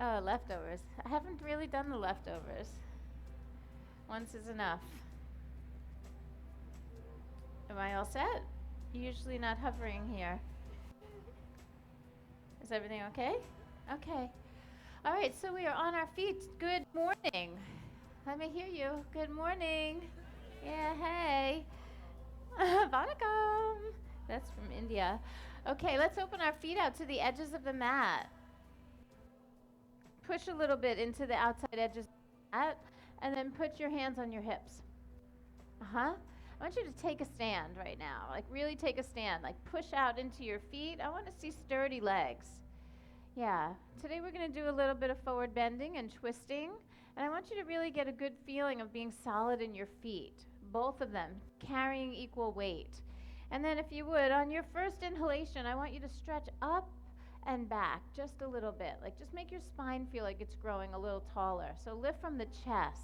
Oh, leftovers. I haven't really done the leftovers. Once is enough. Am I all set? Usually not hovering here. Is everything okay? Okay. All right, so we are on our feet. Good morning. Let me hear you. Good morning. Yeah, hey. Vanakkam. That's from India. Okay, let's open our feet out to the edges of the mat. Push a little bit into the outside edges of the mat, and then put your hands on your hips. I want you to take a stand right now. Like, really take a stand. Like, push out into your feet. I want to see sturdy legs. Yeah. Today we're going to do a little bit of forward bending and twisting. And I want you to really get a good feeling of being solid in your feet. Both of them carrying equal weight. And then if you would, on your first inhalation, I want you to stretch up and back just a little bit. Like, just make your spine feel like it's growing a little taller. So lift from the chest.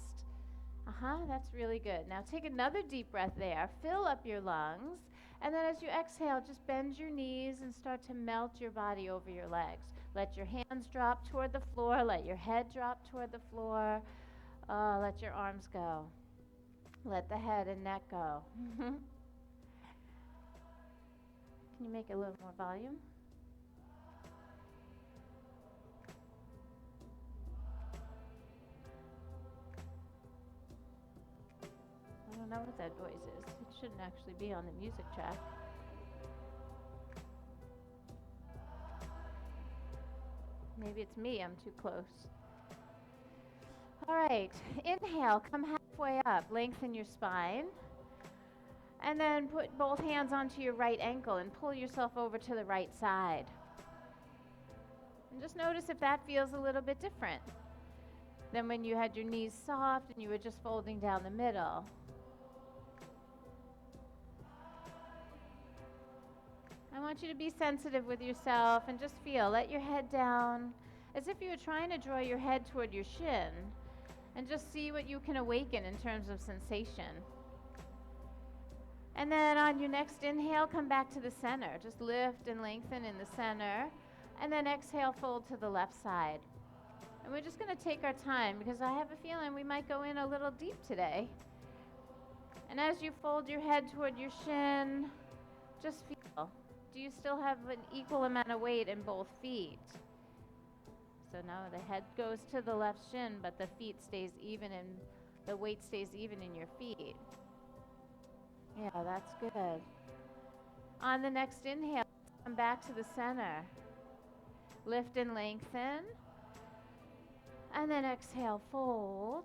That's really good. Now take another deep breath there. Fill up your lungs. And then as you exhale, just bend your knees and start to melt your body over your legs. Let your hands drop toward the floor. Let your head drop toward the floor. Let your arms go. Let the head and neck go. Can you make it a little more volume? I don't know what that noise is. It shouldn't actually be on the music track. Maybe it's me, I'm too close. All right, inhale, come halfway up, lengthen your spine. And then put both hands onto your right ankle and pull yourself over to the right side. And just notice if that feels a little bit different than when you had your knees soft and you were just folding down the middle. I want you to be sensitive with yourself and just feel. Let your head down as if you were trying to draw your head toward your shin and just see what you can awaken in terms of sensation. And then on your next inhale, come back to the center. Just lift and lengthen in the center. And then exhale, fold to the left side. And we're just going to take our time because I have a feeling we might go in a little deep today. And as you fold your head toward your shin, just feel. Do you still have an equal amount of weight in both feet? So now the head goes to the left shin, but the feet stays even and the weight stays even in your feet. Yeah, that's good. On the next inhale, come back to the center. Lift and lengthen. And then exhale, fold.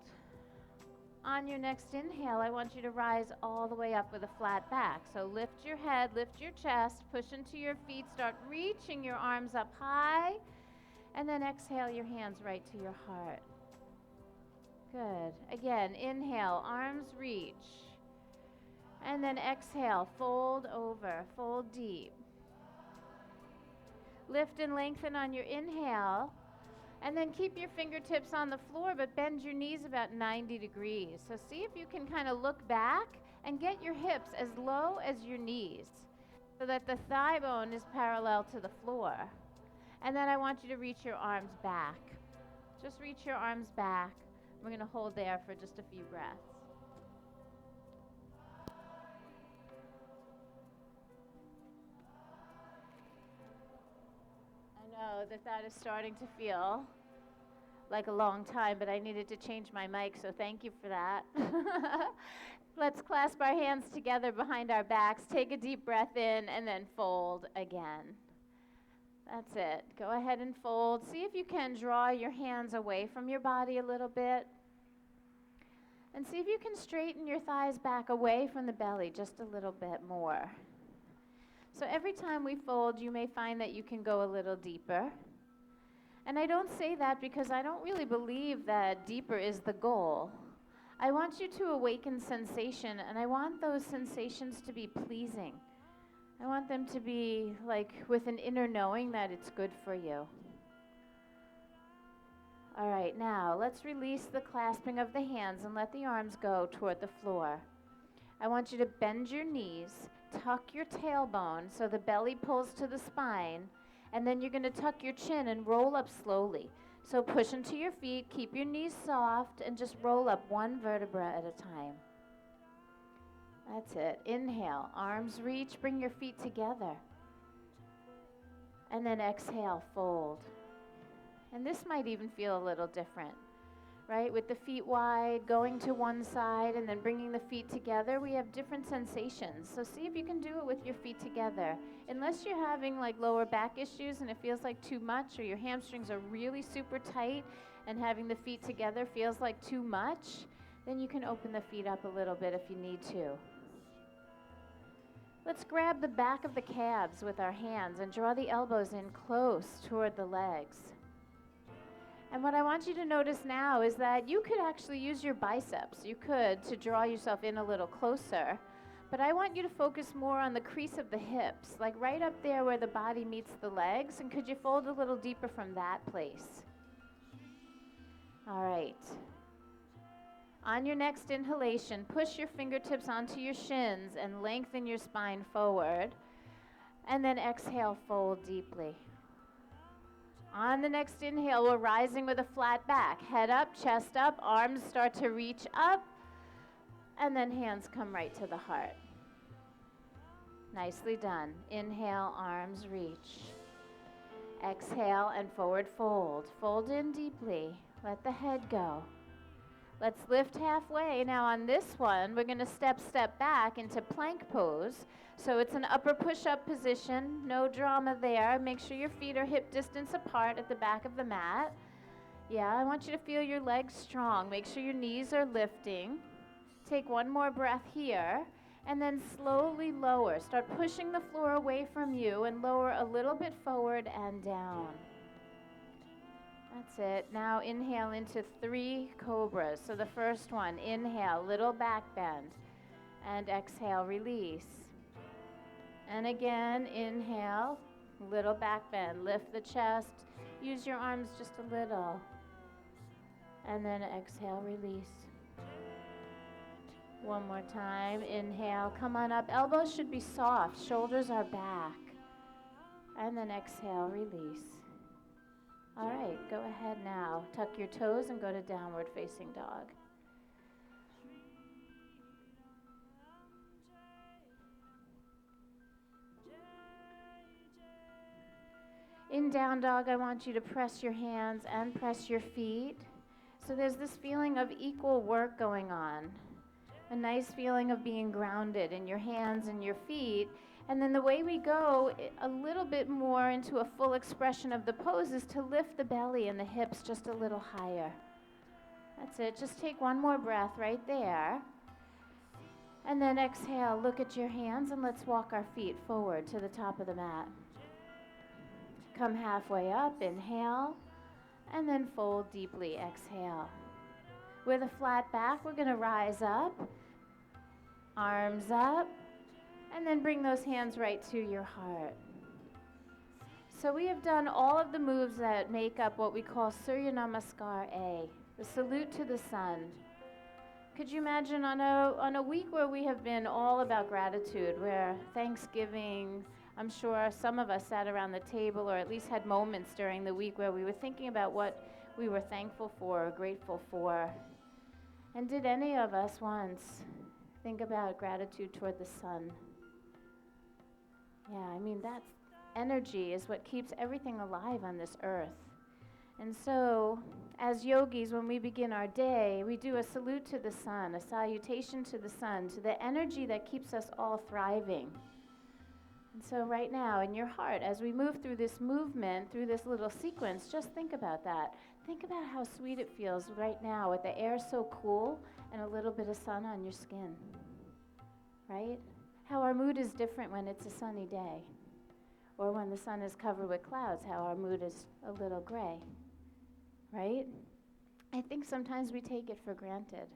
On your next inhale, I want you to rise all the way up with a flat back. So lift your head, lift your chest, push into your feet, start reaching your arms up high. And then exhale your hands right to your heart. Good. Again, inhale, arms reach. And then exhale, fold over, fold deep. Lift and lengthen on your inhale. And then keep your fingertips on the floor, but bend your knees about 90 degrees. So see if you can kind of look back and get your hips as low as your knees so that the thigh bone is parallel to the floor. And then I want you to reach your arms back. Just reach your arms back. We're going to hold there for just a few breaths. I know that is starting to feel like a long time, but I needed to change my mic, so thank you for that. Let's clasp our hands together behind our backs, take a deep breath in, and then fold again. That's it. Go ahead and fold. See if you can draw your hands away from your body a little bit. And see if you can straighten your thighs back away from the belly just a little bit more. So every time we fold, you may find that you can go a little deeper. And I don't say that because I don't really believe that deeper is the goal. I want you to awaken sensation, and I want those sensations to be pleasing. I want them to be like with an inner knowing that it's good for you. All right, now let's release the clasping of the hands and let the arms go toward the floor. I want you to bend your knees, tuck your tailbone so the belly pulls to the spine, and then you're going to tuck your chin and roll up slowly. So push into your feet, keep your knees soft, and just roll up one vertebra at a time. That's it. Inhale, arms reach, bring your feet together. And then exhale, fold. And this might even feel a little different, right? With the feet wide, going to one side, and then bringing the feet together, we have different sensations. So see if you can do it with your feet together. Unless you're having like lower back issues and it feels like too much, or your hamstrings are really super tight and having the feet together feels like too much, then you can open the feet up a little bit if you need to. Let's grab the back of the calves with our hands and draw the elbows in close toward the legs. And what I want you to notice now is that you could actually use your biceps. You could to draw yourself in a little closer. But I want you to focus more on the crease of the hips, like right up there where the body meets the legs. And could you fold a little deeper from that place? All right. On your next inhalation, push your fingertips onto your shins and lengthen your spine forward. And then exhale, fold deeply. On the next inhale, we're rising with a flat back. Head up, chest up, arms start to reach up, and then hands come right to the heart. Nicely done. Inhale, arms reach. Exhale and forward fold. Fold in deeply. Let the head go. Let's lift halfway. Now on this one, we're going to step back into plank pose. So it's an upper push-up position, no drama there. Make sure your feet are hip distance apart at the back of the mat. Yeah, I want you to feel your legs strong. Make sure your knees are lifting. Take one more breath here, and then slowly lower. Start pushing the floor away from you and lower a little bit forward and down. That's it. Now inhale into 3 cobras. So the first one, inhale, little back bend, and exhale, release. And again, inhale, little back bend, lift the chest, use your arms just a little, and then exhale, release. One more time, inhale, come on up, elbows should be soft, shoulders are back, and then exhale, release. All right, go ahead now, tuck your toes and go to downward facing dog. In down dog, I want you to press your hands and press your feet. So there's this feeling of equal work going on. A nice feeling of being grounded in your hands and your feet. And then the way we go a little bit more into a full expression of the pose is to lift the belly and the hips just a little higher. That's it. Just take one more breath right there. And then exhale, look at your hands, and let's walk our feet forward to the top of the mat. Come halfway up, inhale, and then fold deeply, exhale. With a flat back, we're going to rise up, arms up, and then bring those hands right to your heart. So we have done all of the moves that make up what we call Surya Namaskar A, the salute to the sun. Could you imagine on a week where we have been all about gratitude, where Thanksgiving, I'm sure some of us sat around the table or at least had moments during the week where we were thinking about what we were thankful for or grateful for. And did any of us once think about gratitude toward the sun? Yeah, I mean, that's energy is what keeps everything alive on this earth. And so, as yogis, when we begin our day, we do a salute to the sun, a salutation to the sun, to the energy that keeps us all thriving. And so right now, in your heart, as we move through this movement, through this little sequence, just think about that. Think about how sweet it feels right now with the air so cool and a little bit of sun on your skin, right? How our mood is different when it's a sunny day, or when the sun is covered with clouds, how our mood is a little gray, right? I think sometimes we take it for granted.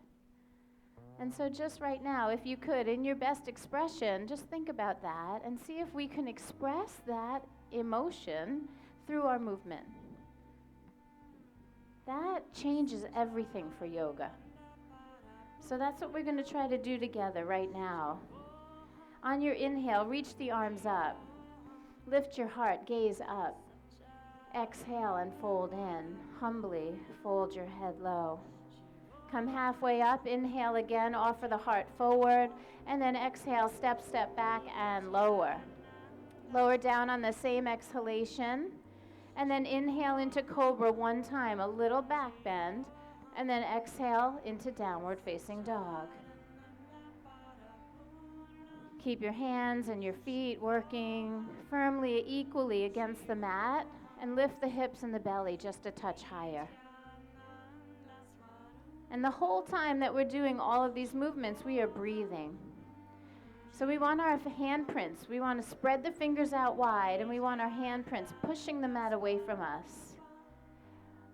And so just right now, if you could, in your best expression, just think about that and see if we can express that emotion through our movement. That changes everything for yoga. So that's what we're going to try to do together right now. On your inhale, reach the arms up. Lift your heart, gaze up. Exhale and fold in. Humbly fold your head low. Come halfway up, inhale again, offer the heart forward, and then exhale, step back and lower. Lower down on the same exhalation, and then inhale into cobra one time, a little back bend, and then exhale into downward facing dog. Keep your hands and your feet working firmly, equally against the mat, and lift the hips and the belly just a touch higher. And the whole time that we're doing all of these movements, we are breathing. So we want our handprints. We want to spread the fingers out wide, and we want our handprints pushing the mat away from us.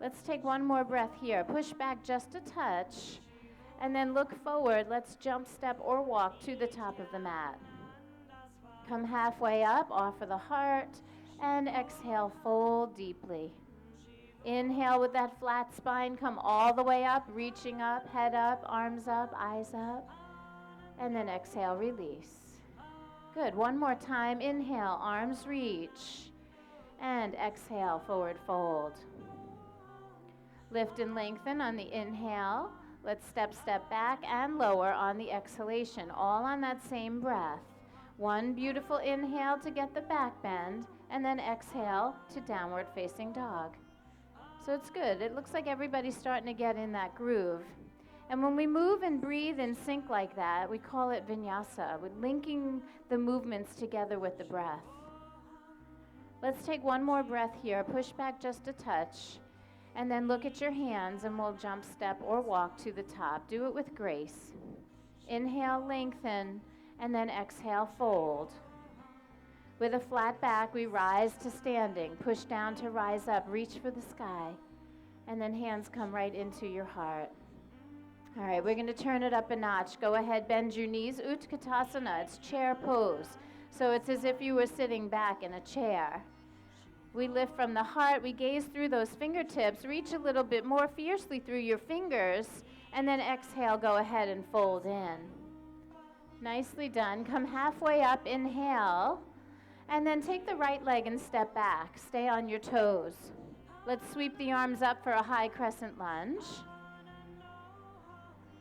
Let's take one more breath here. Push back just a touch, and then look forward. Let's jump, step, or walk to the top of the mat. Come halfway up, offer the heart, and exhale, fold deeply. Inhale with that flat spine, come all the way up, reaching up, head up, arms up, eyes up. And then exhale, release. Good, one more time. Inhale, arms reach. And exhale, forward fold. Lift and lengthen on the inhale. Let's step back and lower on the exhalation, all on that same breath. One beautiful inhale to get the back bend, and then exhale to downward facing dog. So it's good. It looks like everybody's starting to get in that groove. And when we move and breathe in sync like that, we call it vinyasa. We're linking the movements together with the breath. Let's take one more breath here. Push back just a touch. And then look at your hands, and we'll jump, step, or walk to the top. Do it with grace. Inhale, lengthen, and then exhale, fold. With a flat back, we rise to standing. Push down to rise up. Reach for the sky. And then hands come right into your heart. All right, we're going to turn it up a notch. Go ahead, bend your knees. Utkatasana, it's chair pose. So it's as if you were sitting back in a chair. We lift from the heart. We gaze through those fingertips. Reach a little bit more fiercely through your fingers. And then exhale, go ahead and fold in. Nicely done. Come halfway up, inhale. And then take the right leg and step back. Stay on your toes. Let's sweep the arms up for a high crescent lunge.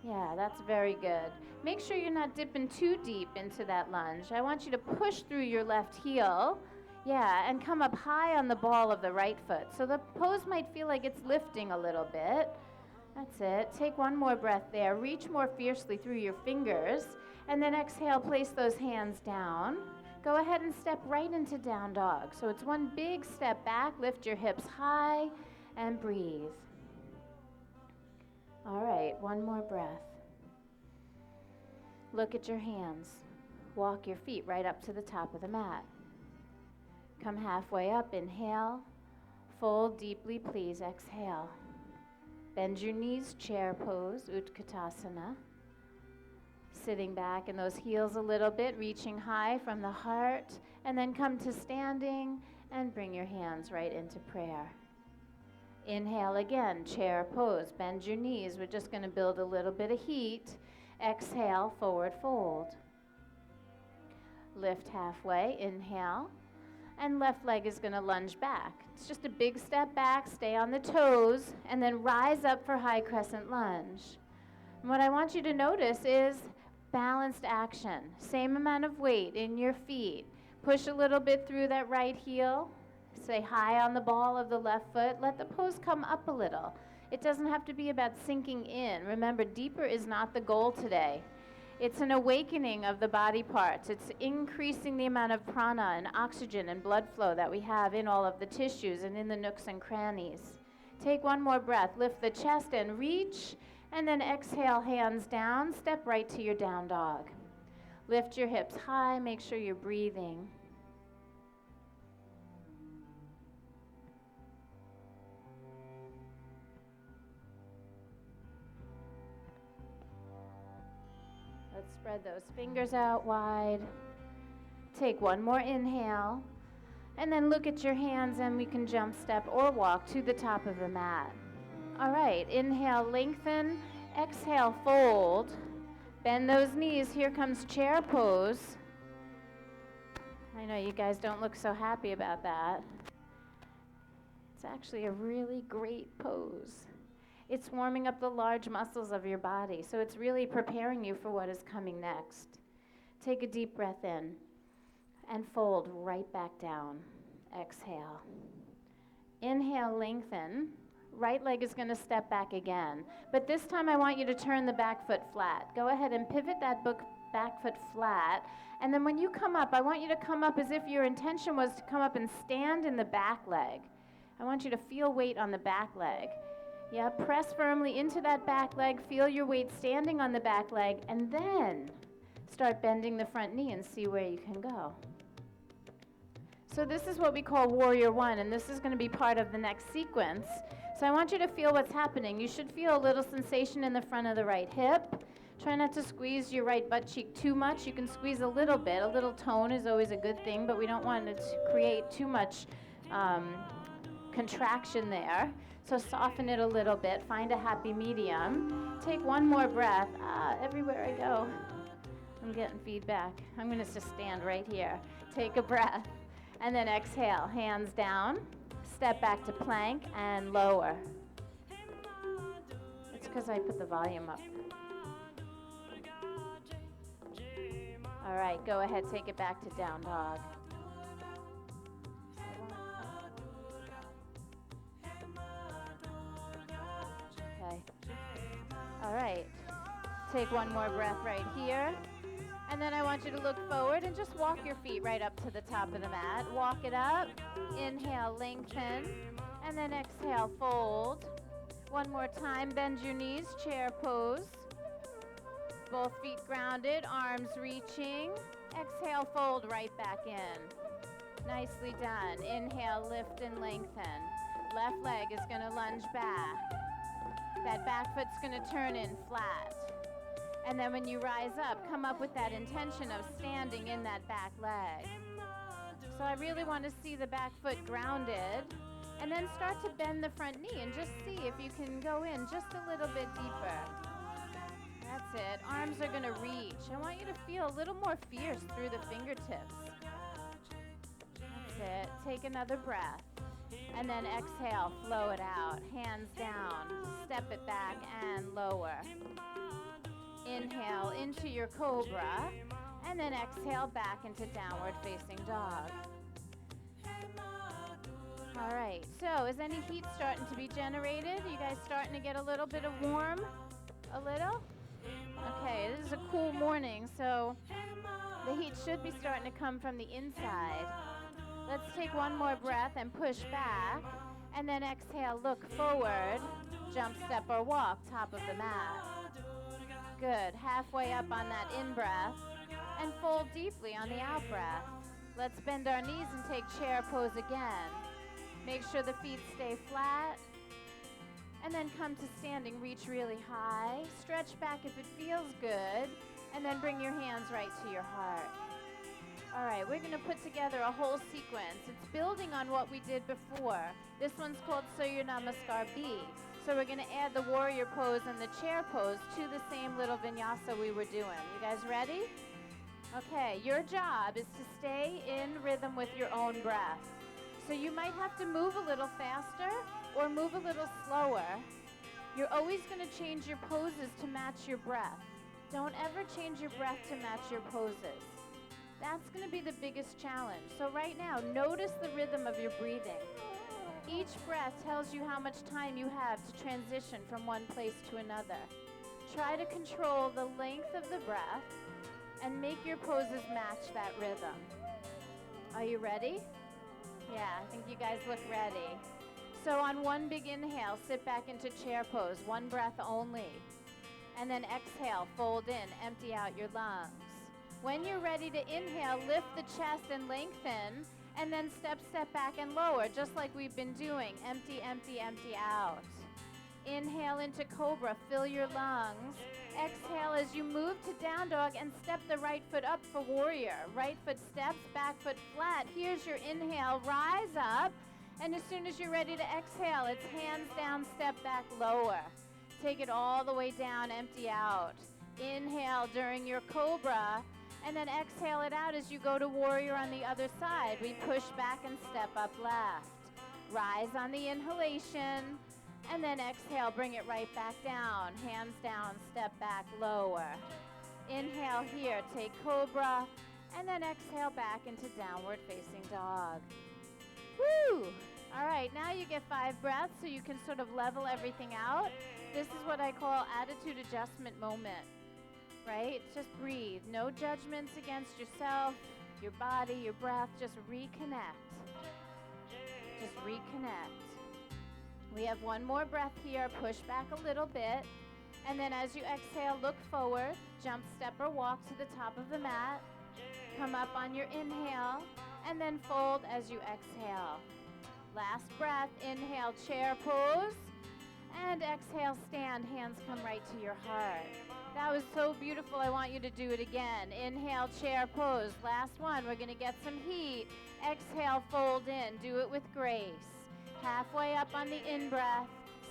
Yeah, that's very good. Make sure you're not dipping too deep into that lunge. I want you to push through your left heel. Yeah, and come up high on the ball of the right foot. So the pose might feel like it's lifting a little bit. That's it. Take one more breath there. Reach more fiercely through your fingers. And then exhale, place those hands down. Go ahead and step right into down dog. So it's one big step back, lift your hips high, and breathe. All right, one more breath. Look at your hands. Walk your feet right up to the top of the mat. Come halfway up, inhale. Fold deeply, please, exhale. Bend your knees, chair pose, Utkatasana. Sitting back in those heels a little bit, reaching high from the heart, and then come to standing and bring your hands right into prayer. Inhale again, chair pose, bend your knees. We're just going to build a little bit of heat. Exhale, forward fold. Lift halfway, inhale, and left leg is going to lunge back. It's just a big step back, stay on the toes, and then rise up for high crescent lunge. And what I want you to notice is balanced action. Same amount of weight in your feet. Push a little bit through that right heel. Stay high on the ball of the left foot. Let the pose come up a little. It doesn't have to be about sinking in. Remember, deeper is not the goal today. It's an awakening of the body parts. It's increasing the amount of prana and oxygen and blood flow that we have in all of the tissues and in the nooks and crannies. Take one more breath. Lift the chest and reach. And then exhale, hands down, step right to your down dog. Lift your hips high, make sure you're breathing. Let's spread those fingers out wide. Take one more inhale, and then look at your hands, and we can jump, step, or walk to the top of the mat. All right, inhale, lengthen, exhale, fold. Bend those knees, here comes chair pose. I know you guys don't look so happy about that. It's actually a really great pose. It's warming up the large muscles of your body, so it's really preparing you for what is coming next. Take a deep breath in and fold right back down. Exhale. Inhale, lengthen. Right leg is going to step back again, but this time I want you to turn the back foot flat. Go ahead and pivot that back foot flat, and then when you come up, I want you to come up as if your intention was to come up and stand in the back leg. I want you to feel weight on the back leg. Yeah, press firmly into that back leg, feel your weight standing on the back leg, and then start bending the front knee and see where you can go. So this is what we call Warrior One, and this is going to be part of the next sequence. So I want you to feel what's happening. You should feel a little sensation in the front of the right hip. Try not to squeeze your right butt cheek too much. You can squeeze a little bit. A little tone is always a good thing, but we don't want it to create too much contraction there. So soften it a little bit. Find a happy medium. Take one more breath. Everywhere I go, I'm getting feedback. I'm going to just stand right here. Take a breath. And then exhale. Hands down. Step back to plank and lower. It's because I put the volume up. All right, go ahead, take it back to down dog. Okay. All right, take one more breath right here. And then I want you to look forward and just walk your feet right up to the top of the mat. Walk it up. Inhale, lengthen. And then exhale, fold. One more time, bend your knees, chair pose. Both feet grounded, arms reaching. Exhale, fold right back in. Nicely done. Inhale, lift and lengthen. Left leg is going to lunge back. That back foot's going to turn in flat. And then when you rise up, come up with that intention of standing in that back leg. So I really want to see the back foot grounded. And then start to bend the front knee and just see if you can go in just a little bit deeper. That's it. Arms are going to reach. I want you to feel a little more fierce through the fingertips. That's it. Take another breath. And then exhale, flow it out. Hands down. Step it back and lower. Inhale into your cobra, and then exhale back into downward facing dog. All right, so is any heat starting to be generated? You guys starting to get a little bit of warm? A little? Okay, this is a cool morning, so the heat should be starting to come from the inside. Let's take one more breath and push back, and then exhale, look forward, jump, step, or walk, top of the mat. Good. Halfway up on that in-breath and fold deeply on the out-breath. Let's bend our knees and take chair pose again. Make sure the feet stay flat. And then come to standing. Reach really high. Stretch back if it feels good. And then bring your hands right to your heart. All right, we're going to put together a whole sequence. It's building on what we did before. This one's called Surya Namaskar B. So we're going to add the warrior pose and the chair pose to the same little vinyasa we were doing. You guys ready? Okay, your job is to stay in rhythm with your own breath. So you might have to move a little faster or move a little slower. You're always going to change your poses to match your breath. Don't ever change your breath to match your poses. That's going to be the biggest challenge. So right now, notice the rhythm of your breathing. Each breath tells you how much time you have to transition from one place to another. Try to control the length of the breath and make your poses match that rhythm. Are you ready? Yeah, I think you guys look ready. So on one big inhale, sit back into chair pose, one breath only. And then exhale, fold in, empty out your lungs. When you're ready to inhale, lift the chest and lengthen. And then step, step back and lower, just like we've been doing. Empty, empty, empty out. Inhale into cobra, fill your lungs. Exhale as you move to down dog and step the right foot up for warrior. Right foot steps, back foot flat. Here's your inhale, rise up. And as soon as you're ready to exhale, it's hands down, step back, lower. Take it all the way down, empty out. Inhale during your cobra. And then exhale it out as you go to warrior on the other side. We push back and step up left. Rise on the inhalation, and then exhale, bring it right back down. Hands down, step back, lower. Inhale here, take cobra, and then exhale back into downward facing dog. Woo! All right, now you get 5 breaths so you can sort of level everything out. This is what I call attitude adjustment moment, right? Just breathe. No judgments against yourself, your body, your breath. Just reconnect. Just reconnect. We have one more breath here. Push back a little bit. And then as you exhale, look forward. Jump, step, or walk to the top of the mat. Come up on your inhale. And then fold as you exhale. Last breath. Inhale, chair pose. And exhale, stand. Hands come right to your heart. That was so beautiful. I want you to do it again. Inhale, chair pose. Last one. We're going to get some heat. Exhale, fold in. Do it with grace. Halfway up on the in-breath.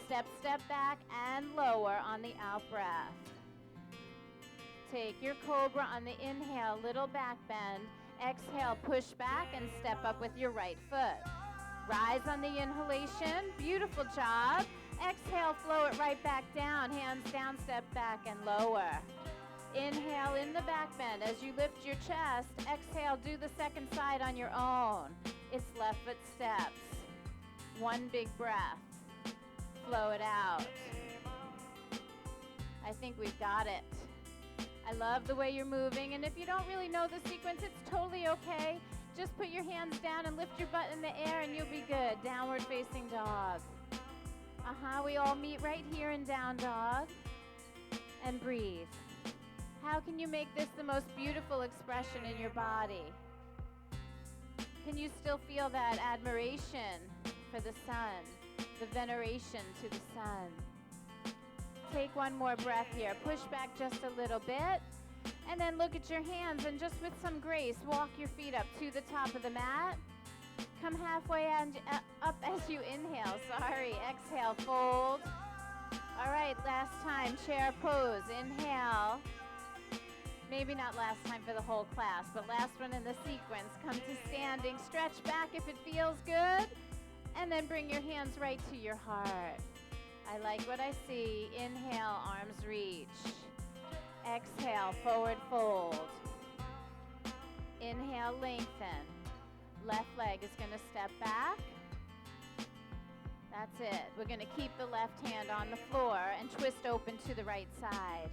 Step, step back, and lower on the out-breath. Take your cobra on the inhale, little back bend. Exhale, push back, and step up with your right foot. Rise on the inhalation. Beautiful job. Exhale, flow it right back down. Hands down, step back, and lower. Inhale in the back bend. As you lift your chest, exhale, do the second side on your own. It's left foot steps. One big breath. Flow it out. I think we've got it. I love the way you're moving, and if you don't really know the sequence, it's totally okay. Just put your hands down and lift your butt in the air, and you'll be good. Downward facing dog. We all meet right here in down dog. And breathe. How can you make this the most beautiful expression in your body? Can you still feel that admiration for the sun, the veneration to the sun? Take one more breath here. Push back just a little bit. And then look at your hands and just with some grace, walk your feet up to the top of the mat. Come halfway up as you inhale. Exhale, fold. All right, last time, chair pose. Inhale. Maybe not last time for the whole class, but last one in the sequence. Come to standing. Stretch back if it feels good. And then bring your hands right to your heart. I like what I see. Inhale, arms reach. Exhale, forward fold. Inhale, lengthen. Left leg is going to step back. That's it. We're going to keep the left hand on the floor and twist open to the right side.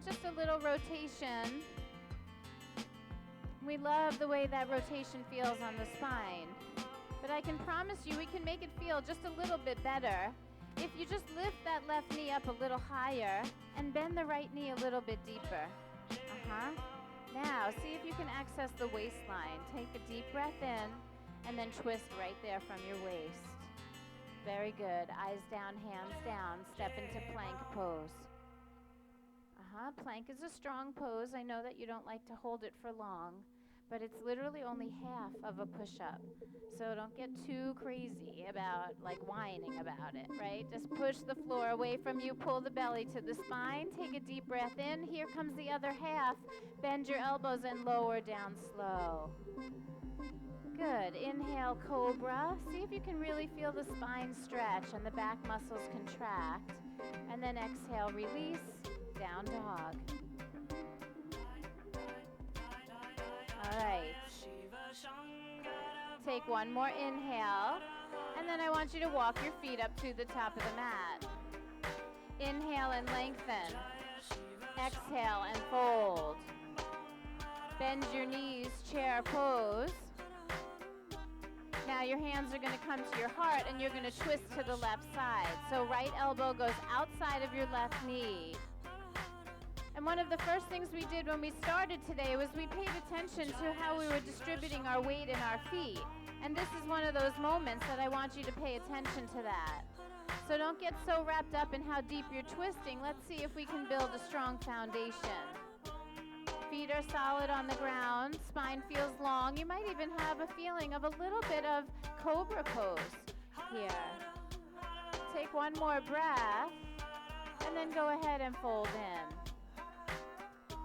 Just a little rotation. We love the way that rotation feels on the spine. But I can promise you we can make it feel just a little bit better if you just lift that left knee up a little higher and bend the right knee a little bit deeper. Now, see if you can access the waistline. Take a deep breath in and then twist right there from your waist. Very good. Eyes down, hands down. Step into plank pose. Plank is a strong pose. I know that you don't like to hold it for long, but it's literally only half of a push-up. So don't get too crazy about whining about it, right? Just push the floor away from you, pull the belly to the spine, take a deep breath in. Here comes the other half. Bend your elbows and lower down slow. Good. Inhale, cobra. See if you can really feel the spine stretch and the back muscles contract. And then exhale, release, down dog. All right. Take one more inhale, and then I want you to walk your feet up to the top of the mat. Inhale and lengthen. Exhale and fold. Bend your knees, chair pose. Now your hands are going to come to your heart, and you're going to twist to the left side. So right elbow goes outside of your left knee. And one of the first things we did when we started today was we paid attention to how we were distributing our weight in our feet. And this is one of those moments that I want you to pay attention to that. So don't get so wrapped up in how deep you're twisting. Let's see if we can build a strong foundation. Feet are solid on the ground. Spine feels long. You might even have a feeling of a little bit of cobra pose here. Take one more breath, and then go ahead and fold in.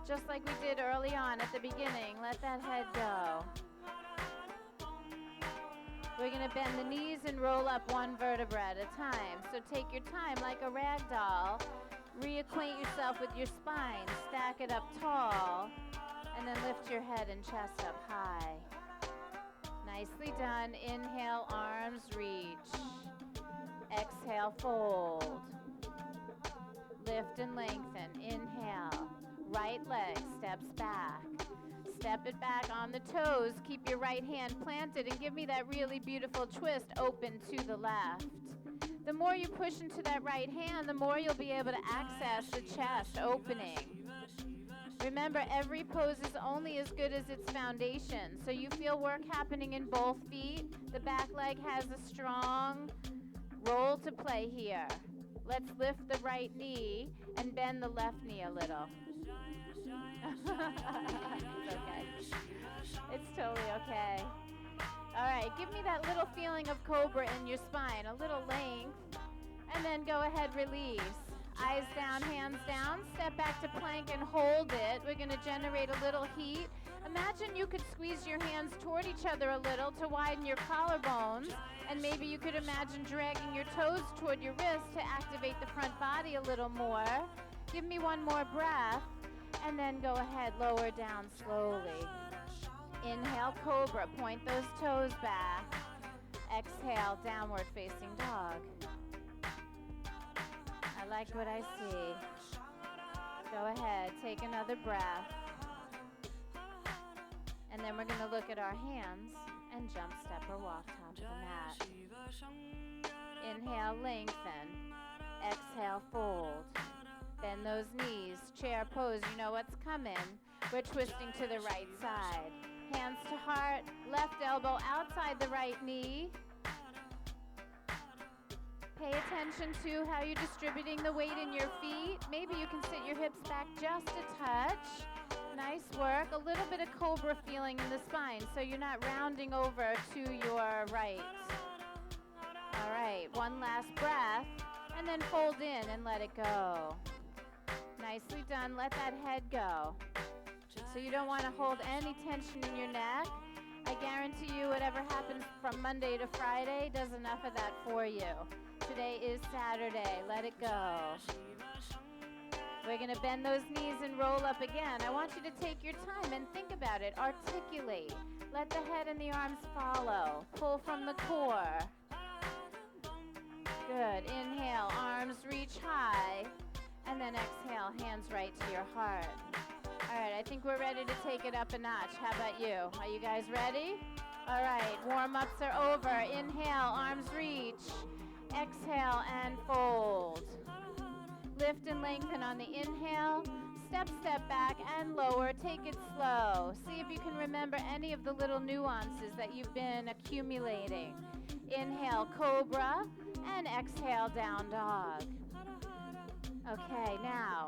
Just like we did early on at the beginning, let that head go. We're going to bend the knees and roll up one vertebra at a time. So take your time like a rag doll. Reacquaint yourself with your spine. Stack it up tall. And then lift your head and chest up high. Nicely done. Inhale, arms reach. Exhale, fold. Lift and lengthen. Inhale. Right leg steps back. Step it back on the toes. Keep your right hand planted and give me that really beautiful twist open to the left. The more you push into that right hand, the more you'll be able to access the chest opening. Remember, every pose is only as good as its foundation. So you feel work happening in both feet. The back leg has a strong roll to play here. Let's lift the right knee and bend the left knee a little. It's okay. It's totally okay. All right, give me that little feeling of cobra in your spine, a little length, and then go ahead, release. Eyes down, hands down, step back to plank and hold it. We're gonna generate a little heat. Imagine you could squeeze your hands toward each other a little to widen your collarbones, and maybe you could imagine dragging your toes toward your wrist to activate the front body a little more. Give me one more breath, and then go ahead, lower down slowly. Inhale, cobra, point those toes back. Exhale, downward facing dog. I like what I see. Go ahead, take another breath. And then we're going to look at our hands and jump, step, or walk top of the mat. Inhale, lengthen. Exhale, fold. Bend those knees, chair pose, you know what's coming. We're twisting to the right side. Hands to heart, left elbow outside the right knee. Pay attention to how you're distributing the weight in your feet. Maybe you can sit your hips back just a touch. Nice work. A little bit of cobra feeling in the spine, so you're not rounding over to your right. All right, one last breath, and then fold in and let it go. Nicely done. Let that head go. So you don't want to hold any tension in your neck. I guarantee you whatever happens from Monday to Friday does enough of that for you. Today is Saturday. Let it go. We're going to bend those knees and roll up again. I want you to take your time and think about it. Articulate. Let the head and the arms follow. Pull from the core. Good. Inhale, arms reach high. And then exhale, hands right to your heart. All right, I think we're ready to take it up a notch. How about you? Are you guys ready? All right, warm-ups are over. Inhale, arms reach. Exhale and fold. Lift and lengthen on the inhale. Step, step back and lower. Take it slow. See if you can remember any of the little nuances that you've been accumulating. Inhale, cobra, and exhale, down dog. Okay, now,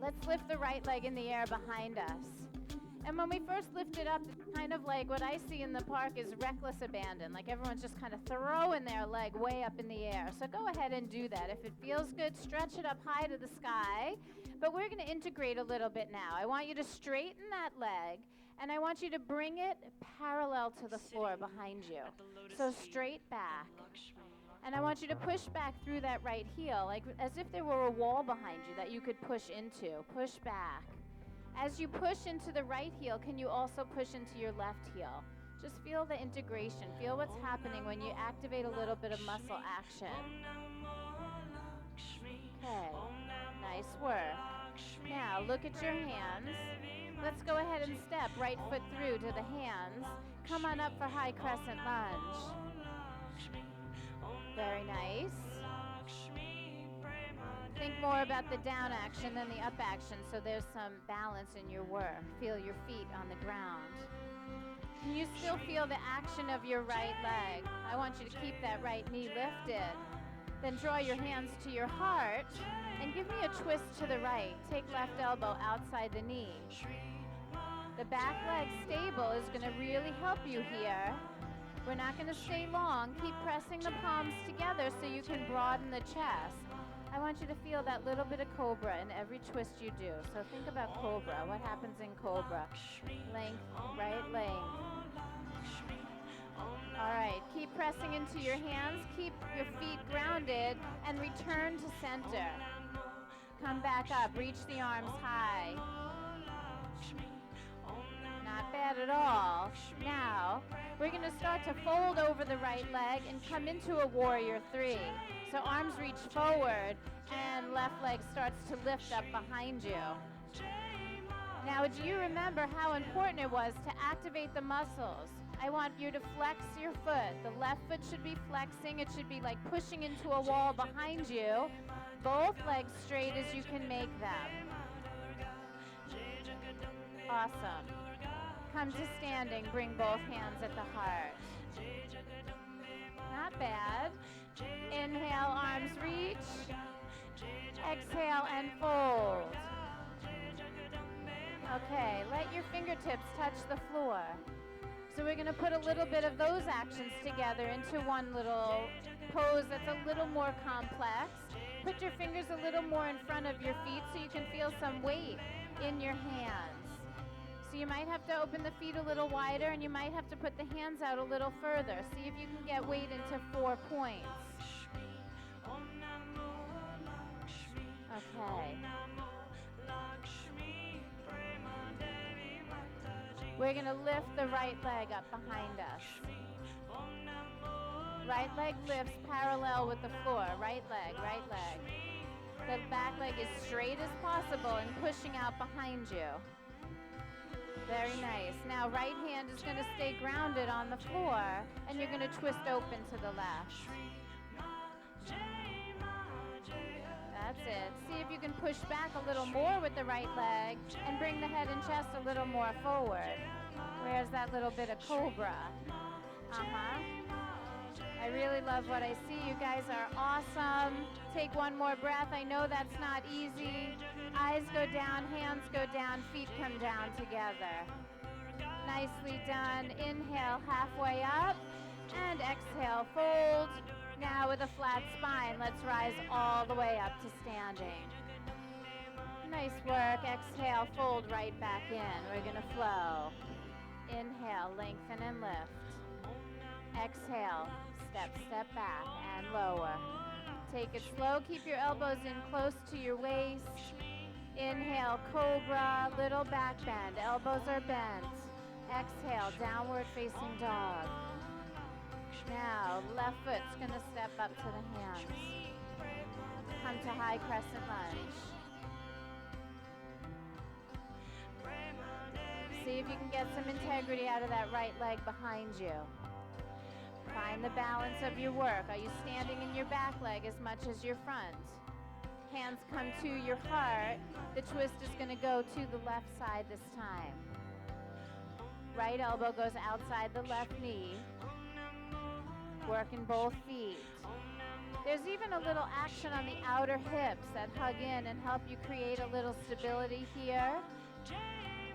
let's lift the right leg in the air behind us. And when we first lift it up, it's kind of like what I see in the park is reckless abandon. Like everyone's just kind of throwing their leg way up in the air. So go ahead and do that. If it feels good, stretch it up high to the sky. But we're going to integrate a little bit now. I want you to straighten that leg, and I want you to bring it parallel to the floor behind you. So straight back. And I want you to push back through that right heel, like as if there were a wall behind you that you could push into. Push back. As you push into the right heel, can you also push into your left heel? Just feel the integration. Feel what's happening when you activate a little bit of muscle action. Okay, nice work. Now look at your hands. Let's go ahead and step right foot through to the hands. Come on up for high crescent lunge. Very nice. Think more about the down action than the up action, so there's some balance in your work. Feel your feet on the ground. Can you still feel the action of your right leg? I want you to keep that right knee lifted. Then draw your hands to your heart and give me a twist to the right. Take left elbow outside the knee. The back leg stable is going to really help you here. We're not going to stay long. Keep pressing the palms together so you can broaden the chest. I want you to feel that little bit of cobra in every twist you do. So think about cobra. What happens in cobra? Length, right length. All right, keep pressing into your hands, keep your feet grounded, and return to center. Come back up, reach the arms high. Not bad at all. Now, we're going to start to fold over the right leg and come into a warrior three. So arms reach forward and left leg starts to lift up behind you. Now, do you remember how important it was to activate the muscles? I want you to flex your foot. The left foot should be flexing. It should be like pushing into a wall behind you. Both legs straight as you can make them. Awesome. Come to standing. Bring both hands at the heart. Not bad. Inhale, arms reach. Exhale and fold. Okay, let your fingertips touch the floor. So we're going to put a little bit of those actions together into one little pose that's a little more complex. Put your fingers a little more in front of your feet so you can feel some weight in your hands. So you might have to open the feet a little wider and you might have to put the hands out a little further. See if you can get weight into 4 points. Okay. We're going to lift the right leg up behind us. Right leg lifts parallel with the floor. Right leg, right leg. The back leg is straight as possible and pushing out behind you. Very nice. Now right hand is going to stay grounded on the floor and you're going to twist open to the left. That's it. See if you can push back a little more with the right leg and bring the head and chest a little more forward. Where's that little bit of cobra? I really love what I see. You guys are awesome. Take one more breath. I know that's not easy. Eyes go down, hands go down, feet come down together. Nicely done. Inhale, halfway up, and exhale, fold. Now with a flat spine, let's rise all the way up to standing. Nice work. Exhale, fold right back in. We're going to flow. Inhale, lengthen and lift. Exhale, step back and lower. Take it slow. Keep your elbows in close to your waist. Inhale, cobra, little back bend. Elbows are bent. Exhale, downward facing dog. Now, left foot's going to step up to the hands. Come to high crescent lunge. See if you can get some integrity out of that right leg behind you. Find the balance of your work. Are you standing in your back leg as much as your front? Hands come to your heart. The twist is going to go to the left side this time. Right elbow goes outside the left knee. Working both feet. There's even a little action on the outer hips that hug in and help you create a little stability here.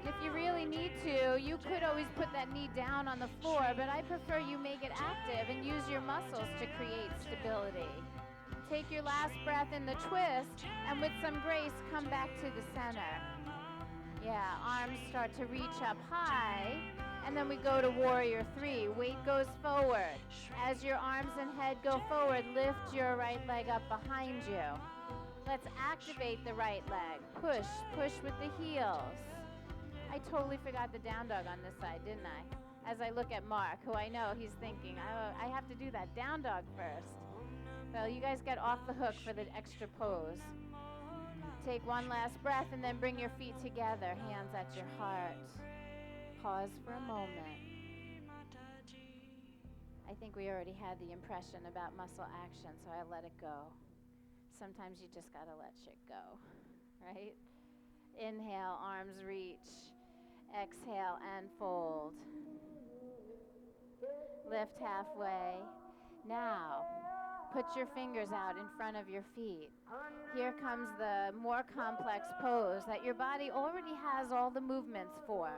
If you really need to, you could always put that knee down on the floor, but I prefer you make it active and use your muscles to create stability. Take your last breath in the twist, and with some grace, come back to the center. Yeah, arms start to reach up high, and then we go to warrior three. Weight goes forward. As your arms and head go forward, lift your right leg up behind you. Let's activate the right leg. Push, push with the heels. I totally forgot the down dog on this side, didn't I? As I look at Mark, who I know he's thinking, oh, I have to do that down dog first. Well, you guys get off the hook for the extra pose. Take one last breath and then bring your feet together, hands at your heart. Pause for a moment. I think we already had the impression about muscle action, so I let it go. Sometimes you just gotta let shit go, right? Inhale, arms reach. Exhale and fold. Lift halfway. Now, put your fingers out in front of your feet. Here comes the more complex pose that your body already has all the movements for.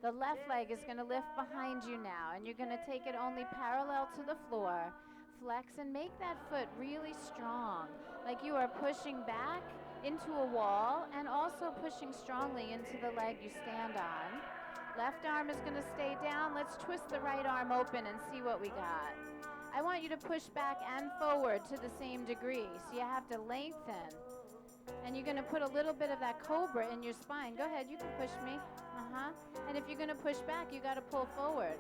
The left leg is going to lift behind you now, and you're going to take it only parallel to the floor. Flex and make that foot really strong, like you are pushing back into a wall and also pushing strongly into the leg you stand on. Left arm is going to stay down. Let's twist the right arm open and see what we got. I want you to push back and forward to the same degree. So you have to lengthen. And you're going to put a little bit of that cobra in your spine. Go ahead, you can push me. And if you're going to push back, you got to pull forward.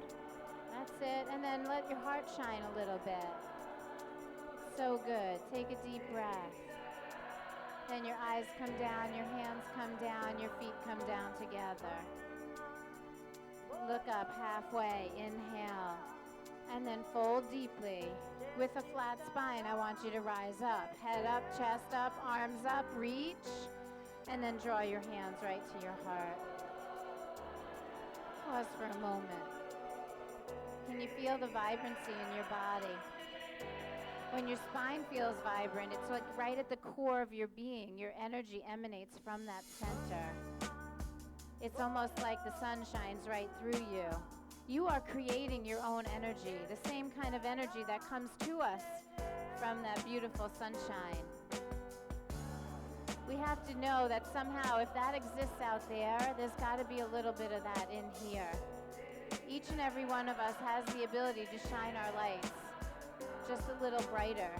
That's it. And then let your heart shine a little bit. So good. Take a deep breath. Then your eyes come down, your hands come down, your feet come down together. Look up halfway. Inhale. And then fold deeply. With a flat spine, I want you to rise up. Head up, chest up, arms up, reach. And then draw your hands right to your heart. Pause for a moment. Can you feel the vibrancy in your body? When your spine feels vibrant, it's like right at the core of your being. Your energy emanates from that center. It's almost like the sun shines right through you. You are creating your own energy, the same kind of energy that comes to us from that beautiful sunshine. We have to know that somehow, if that exists out there, there's got to be a little bit of that in here. Each and every one of us has the ability to shine our lights just a little brighter.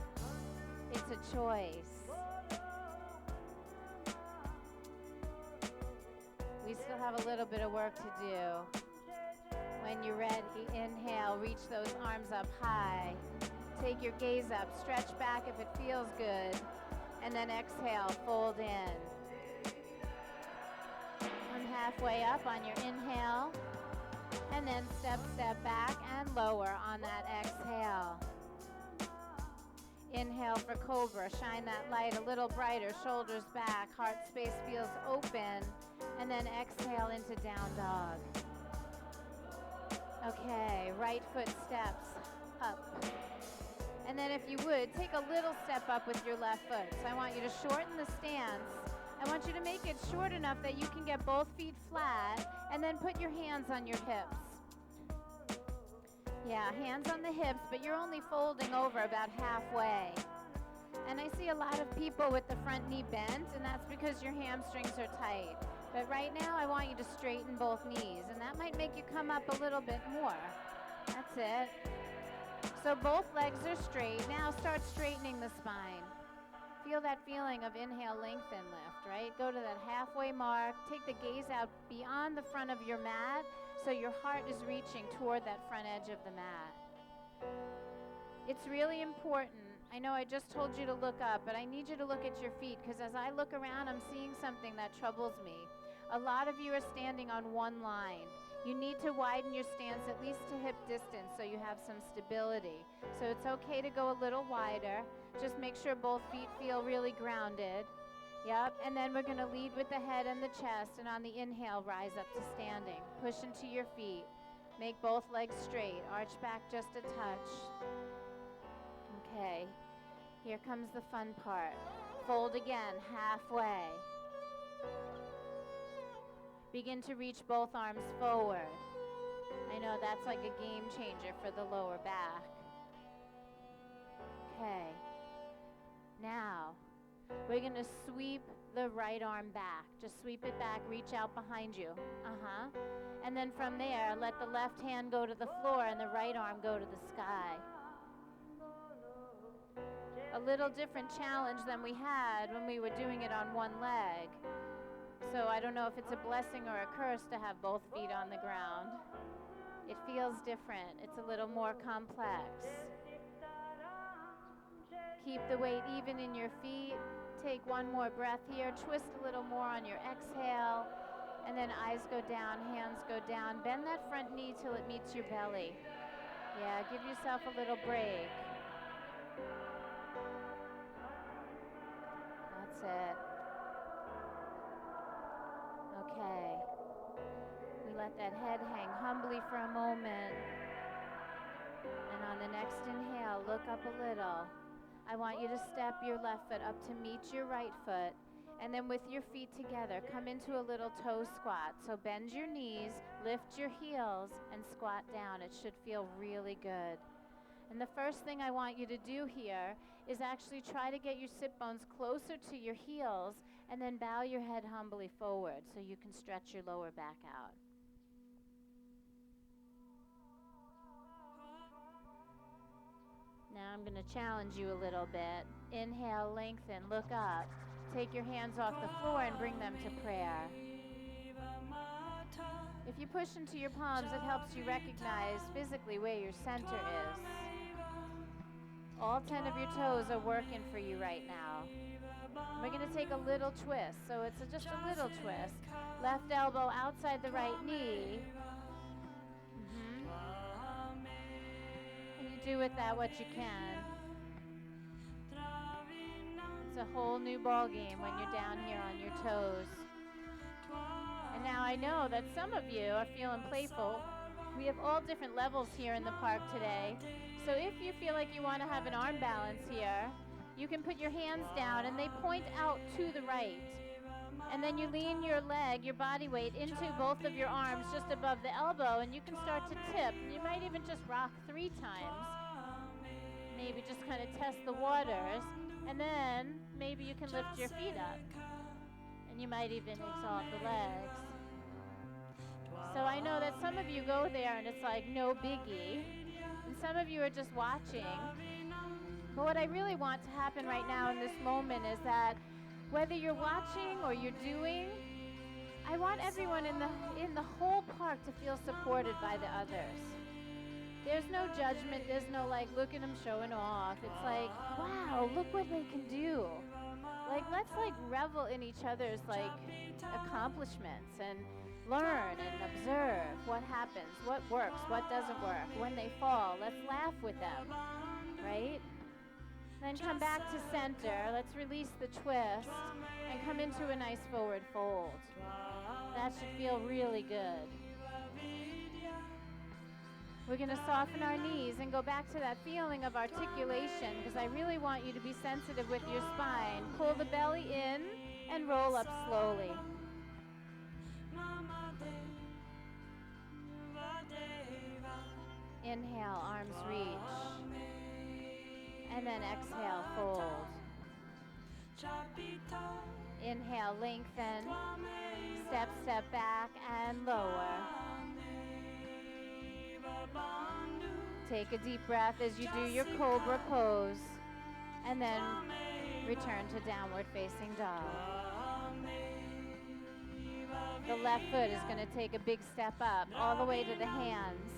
It's a choice. We still have a little bit of work to do. When you're ready, inhale, reach those arms up high. Take your gaze up, stretch back if it feels good, and then exhale, fold in. Come halfway up on your inhale, and then step back and lower on that exhale. Inhale for cobra, shine that light a little brighter, shoulders back, heart space feels open, and then exhale into down dog. Okay, right foot steps up. And then if you would, take a little step up with your left foot. So I want you to shorten the stance. I want you to make it short enough that you can get both feet flat, and then put your hands on your hips. Yeah, hands on the hips, but you're only folding over about halfway. And I see a lot of people with the front knee bent, and that's because your hamstrings are tight. But right now, I want you to straighten both knees, and that might make you come up a little bit more. That's it. So both legs are straight. Now start straightening the spine. Feel that feeling of inhale, lengthen, lift, right? Go to that halfway mark. Take the gaze out beyond the front of your mat so your heart is reaching toward that front edge of the mat. It's really important. I know I just told you to look up, but I need you to look at your feet, because as I look around, I'm seeing something that troubles me. A lot of you are standing on one line. You need to widen your stance at least to hip distance so you have some stability. So it's okay to go a little wider. Just make sure both feet feel really grounded. Yep, and then we're going to lead with the head and the chest, and on the inhale, rise up to standing. Push into your feet. Make both legs straight. Arch back just a touch. Okay, here comes the fun part. Fold again, halfway. Begin to reach both arms forward. I know that's like a game changer for the lower back. Okay. Now, we're going to sweep the right arm back. Just sweep it back, reach out behind you. And then from there, let the left hand go to the floor and the right arm go to the sky. A little different challenge than we had when we were doing it on one leg. So I don't know if it's a blessing or a curse to have both feet on the ground. It feels different. It's a little more complex. Keep the weight even in your feet. Take one more breath here. Twist a little more on your exhale. And then eyes go down, hands go down. Bend that front knee till it meets your belly. Yeah, give yourself a little break. That's it. Okay. We let that head hang humbly for a moment. And on the next inhale, look up a little. I want you to step your left foot up to meet your right foot. And then with your feet together, come into a little toe squat. So bend your knees, lift your heels, and squat down. It should feel really good. And the first thing I want you to do here is actually try to get your sit bones closer to your heels, and then bow your head humbly forward so you can stretch your lower back out. Now I'm going to challenge you a little bit. Inhale, lengthen, look up. Take your hands off the floor and bring them to prayer. If you push into your palms, it helps you recognize physically where your center is. All 10 of your toes are working for you right now. We're going to take a little twist. So it's just a little twist. Left elbow outside the right knee. And you do with that what you can. It's a whole new ball game when you're down here on your toes. And now I know that some of you are feeling playful. We have all different levels here in the park today. So if you feel like you want to have an arm balance here, you can put your hands down and they point out to the right. And then you lean your leg, your body weight, into both of your arms just above the elbow, and you can start to tip. You might even just rock 3 times. Maybe just kind of test the waters. And then maybe you can lift your feet up. And you might even exalt the legs. So I know that some of you go there and it's like no biggie. And some of you are just watching. But what I really want to happen right now in this moment is that whether you're watching or you're doing, I want everyone in the whole park to feel supported by the others. There's no judgment. There's no like, look at them showing off. It's like, wow, look what they can do. Like, let's like revel in each other's like accomplishments and learn and observe what happens, what works, what doesn't work. When they fall, let's laugh with them, right? Then come back to center. Let's release the twist and come into a nice forward fold. That should feel really good. We're going to soften our knees and go back to that feeling of articulation because I really want you to be sensitive with your spine. Pull the belly in and roll up slowly. Inhale, arms reach. And then exhale, fold. Inhale, lengthen. Step, step back and lower. Take a deep breath as you do your cobra pose. And then return to downward facing dog. The left foot is going to take a big step up all the way to the hands.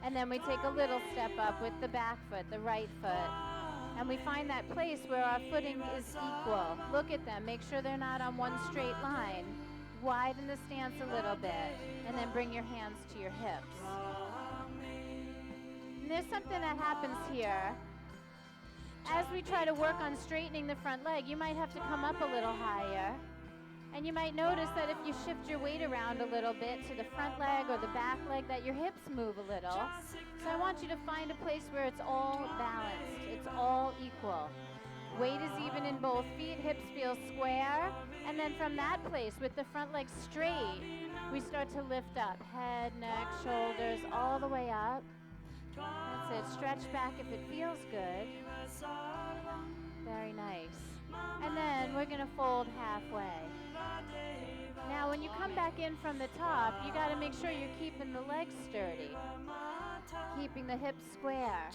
And then we take a little step up with the back foot, the right foot. And we find that place where our footing is equal. Look at them. Make sure they're not on one straight line. Widen the stance a little bit. And then bring your hands to your hips. And there's something that happens here. As we try to work on straightening the front leg, you might have to come up a little higher. And you might notice that if you shift your weight around a little bit to the front leg or the back leg, that your hips move a little. So I want you to find a place where it's all balanced. It's all equal. Weight is even in both feet. Hips feel square. And then from that place, with the front leg straight, we start to lift up. Head, neck, shoulders, all the way up. That's it. Stretch back if it feels good. Very nice. And then we're going to fold halfway. Now, when you come back in from the top, you got to make sure you're keeping the legs sturdy, keeping the hips square.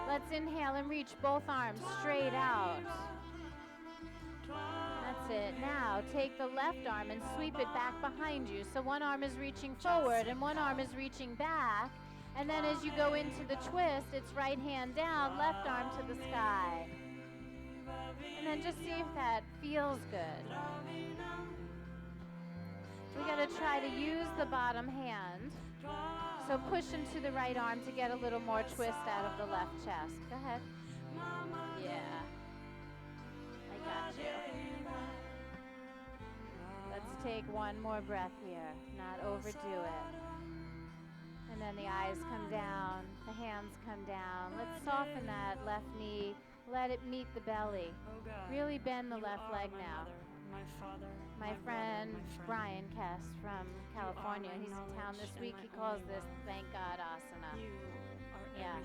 Let's inhale and reach both arms straight out. That's it. Now, take the left arm and sweep it back behind you. So one arm is reaching forward and one arm is reaching back. And then as you go into the twist, it's right hand down, left arm to the sky. And then just see if that feels good. We got to try to use the bottom hand. So push into the right arm to get a little more twist out of the left chest. Go ahead. Yeah. I got you. Let's take one more breath here. Not overdo it. And then the eyes come down. The hands come down. Let's soften that left knee. Let it meet the belly. Really bend the left leg now. My friend Brian Kess from California, he's in town this week. He calls this Thank God Asana. Yeah.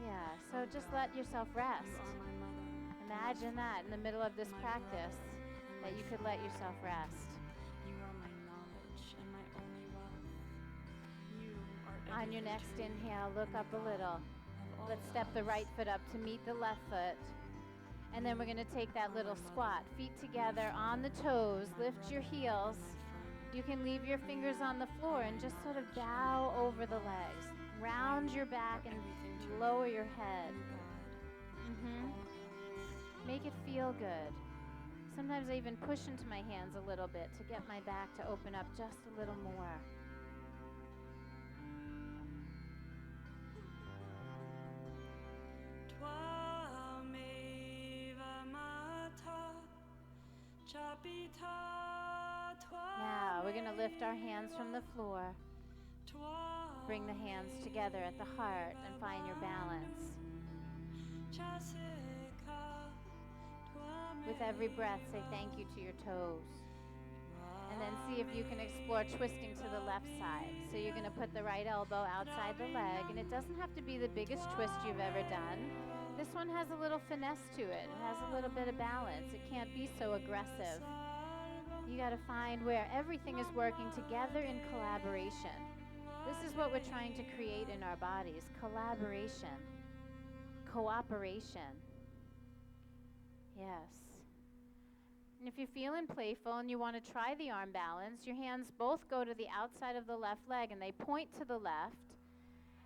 Yeah, so just let yourself rest. Imagine that in the middle of this practice, that you could let yourself rest. You are my knowledge and my only wealth. You are On your next inhale, look up a little. Let's step the right foot up to meet the left foot. And then we're going to take that little squat. Feet together on the toes. Lift your heels. You can leave your fingers on the floor and just sort of bow over the legs. Round your back and lower your head. Make it feel good. Sometimes I even push into my hands a little bit to get my back to open up just a little more. Now we're going to lift our hands from the floor. Bring the hands together at the heart and find your balance. With every breath, say thank you to your toes. And then see if you can explore twisting to the left side. So you're going to put the right elbow outside the leg, and it doesn't have to be the biggest twist you've ever done. This one has a little finesse to it. It has a little bit of balance. It can't be so aggressive. You got to find where everything is working together in collaboration. This is what we're trying to create in our bodies. Collaboration. Cooperation. Yes. And if you're feeling playful and you want to try the arm balance, your hands both go to the outside of the left leg and they point to the left.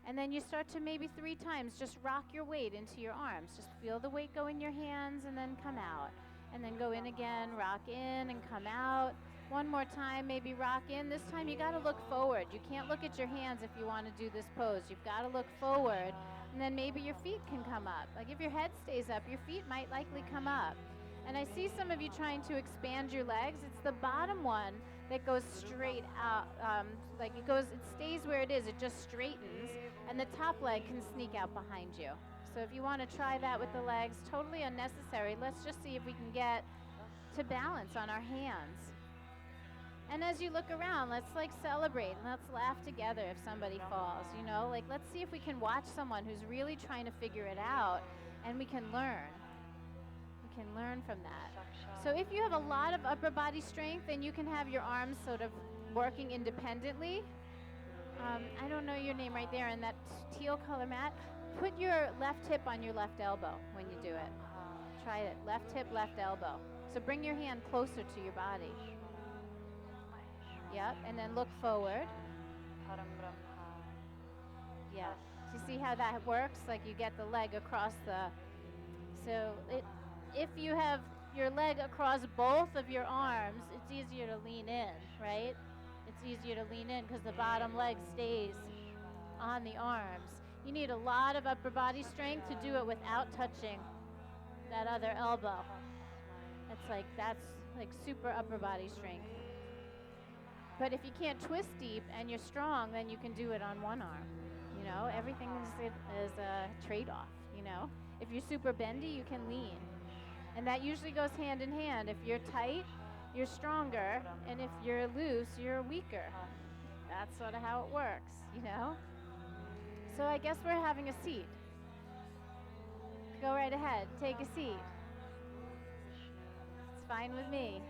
And then you start to maybe 3 times just rock your weight into your arms. Just feel the weight go in your hands and then come out. And then go in again, rock in and come out. One more time, maybe rock in. This time you got to look forward. You can't look at your hands if you want to do this pose. You've got to look forward. And then maybe your feet can come up. Like if your head stays up, your feet might likely come up. And I see some of you trying to expand your legs. It's the bottom one that goes straight out. It stays where it is. It just straightens. And the top leg can sneak out behind you. So if you want to try that with the legs, totally unnecessary. Let's just see if we can get to balance on our hands. And as you look around, let's celebrate and let's laugh together if somebody falls, let's see if we can watch someone who's really trying to figure it out and we can learn. We can learn from that. So if you have a lot of upper body strength, then you can have your arms sort of working independently. I don't know your name right there in that teal color mat. Put your left hip on your left elbow when you do it. Try it. Left hip, left elbow. So bring your hand closer to your body. Yep, and then look forward. Yeah. Do you see how that works? Like you get the leg across if you have your leg across both of your arms, it's easier to lean in, right? It's easier to lean in because the bottom leg stays on the arms. You need a lot of upper body strength to do it without touching that other elbow. That's like super upper body strength. But if you can't twist deep and you're strong, then you can do it on one arm. Everything is a trade-off, If you're super bendy, you can lean. And that usually goes hand in hand. If you're tight, you're stronger. And if you're loose, you're weaker. That's sort of how it works, So I guess we're having a seat. Go right ahead. Take a seat. It's fine with me.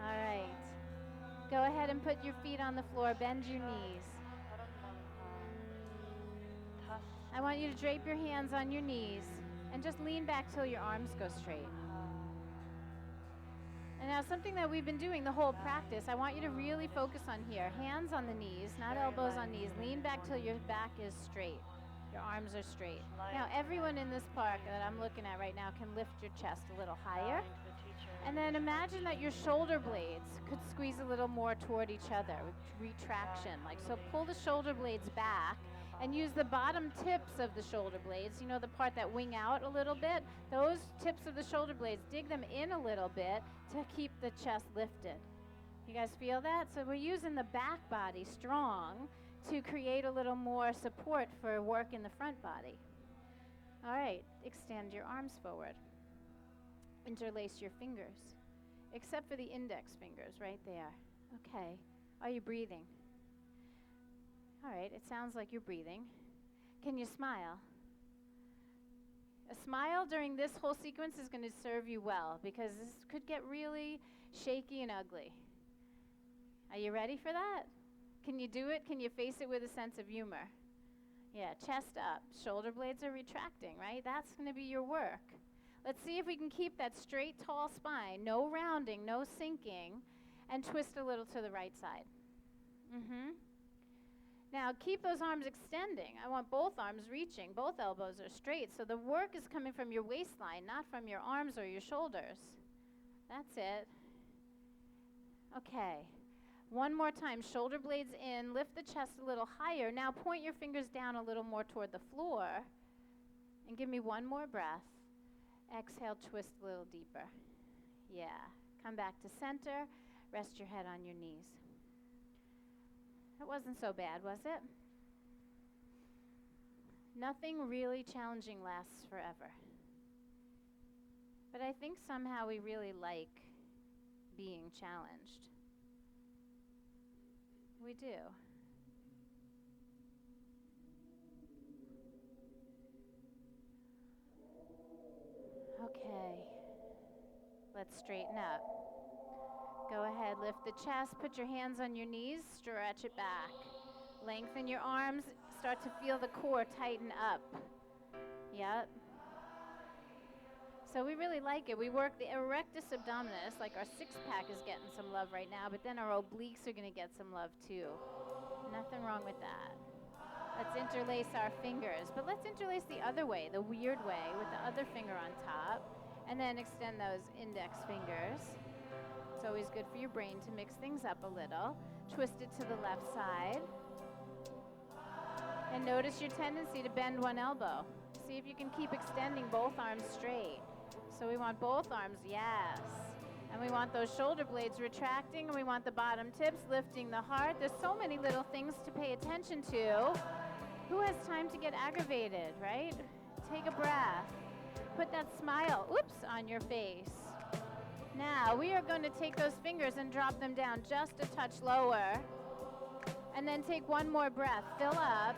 All right. Go ahead and put your feet on the floor. Bend your knees. I want you to drape your hands on your knees and just lean back till your arms go straight. And now something that we've been doing the whole practice, I want you to really focus on here. Hands on the knees, not elbows on knees. Lean back till your back is straight. Your arms are straight. Now everyone in this park that I'm looking at right now can lift your chest a little higher. And then imagine that your shoulder blades could squeeze a little more toward each other with retraction. So pull the shoulder blades back and use the bottom tips of the shoulder blades, the part that wing out a little bit. Those tips of the shoulder blades, dig them in a little bit to keep the chest lifted. You guys feel that? So we're using the back body strong to create a little more support for work in the front body. All right, extend your arms forward. Interlace your fingers, except for the index fingers right there. Okay, are you breathing? All right, it sounds like you're breathing. Can you smile? A smile during this whole sequence is going to serve you well because this could get really shaky and ugly. Are you ready for that? Can you do it? Can you face it with a sense of humor? Yeah, chest up. Shoulder blades are retracting, right? That's going to be your work. Let's see if we can keep that straight, tall spine. No rounding, no sinking. And twist a little to the right side. Now, keep those arms extending. I want both arms reaching. Both elbows are straight. So the work is coming from your waistline, not from your arms or your shoulders. That's it. Okay. One more time. Shoulder blades in. Lift the chest a little higher. Now point your fingers down a little more toward the floor. And give me one more breath. Exhale, twist a little deeper. Yeah. Come back to center. Rest your head on your knees. That wasn't so bad, was it? Nothing really challenging lasts forever. But I think somehow we really like being challenged. We do. Okay. Let's straighten up. Go ahead, lift the chest, put your hands on your knees, stretch it back. Lengthen your arms, start to feel the core tighten up. Yep. So we really like it. We work the erectus abdominis, like our six-pack is getting some love right now, but then our obliques are going to get some love too. Nothing wrong with that. Let's interlace our fingers, but let's interlace the other way, the weird way, with the other finger on top, and then extend those index fingers. It's always good for your brain to mix things up a little. Twist it to the left side. And notice your tendency to bend one elbow. See if you can keep extending both arms straight. So we want both arms, yes. And we want those shoulder blades retracting, and we want the bottom tips lifting the heart. There's so many little things to pay attention to. Who has time to get aggravated, right? Take a breath. Put that smile, on your face. Now, we are going to take those fingers and drop them down just a touch lower. And then take one more breath. Fill up.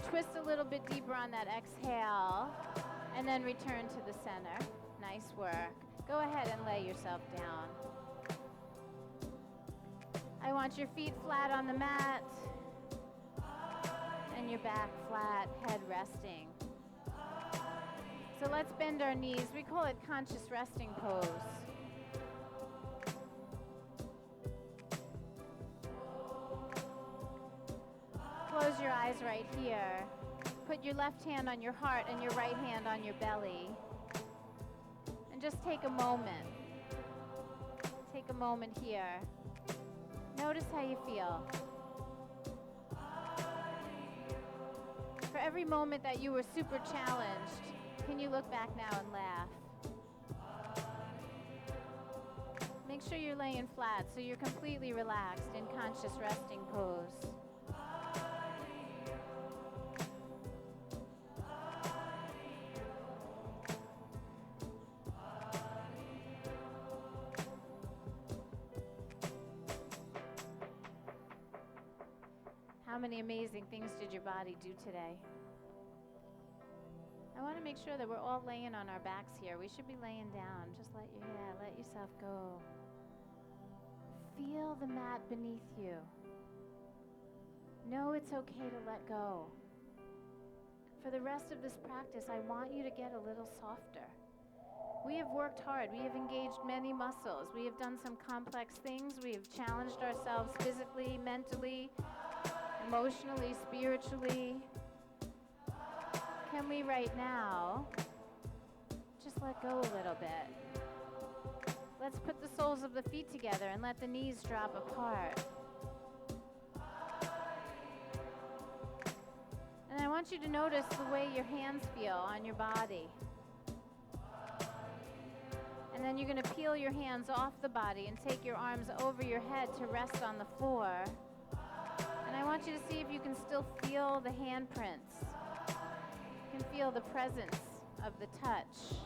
Twist a little bit deeper on that exhale. And then return to the center. Nice work. Go ahead and lay yourself down. I want your feet flat on the mat. And your back flat, head resting. So let's bend our knees. We call it conscious resting pose. Close your eyes right here. Put your left hand on your heart and your right hand on your belly. And just take a moment. Take a moment here. Notice how you feel. For every moment that you were super challenged, can you look back now and laugh? Make sure you're laying flat so you're completely relaxed in conscious resting pose. How many amazing things did your body do today? I want to make sure that we're all laying on our backs here. We should be laying down. Just let yourself go. Feel the mat beneath you. Know it's okay to let go. For the rest of this practice, I want you to get a little softer. We have worked hard. We have engaged many muscles. We have done some complex things. We have challenged ourselves physically, mentally, emotionally, spiritually. Can we right now just let go a little bit? Let's put the soles of the feet together and let the knees drop apart. And I want you to notice the way your hands feel on your body. And then you're going to peel your hands off the body and take your arms over your head to rest on the floor. And I want you to see if you can still feel the handprints. You can feel the presence of the touch.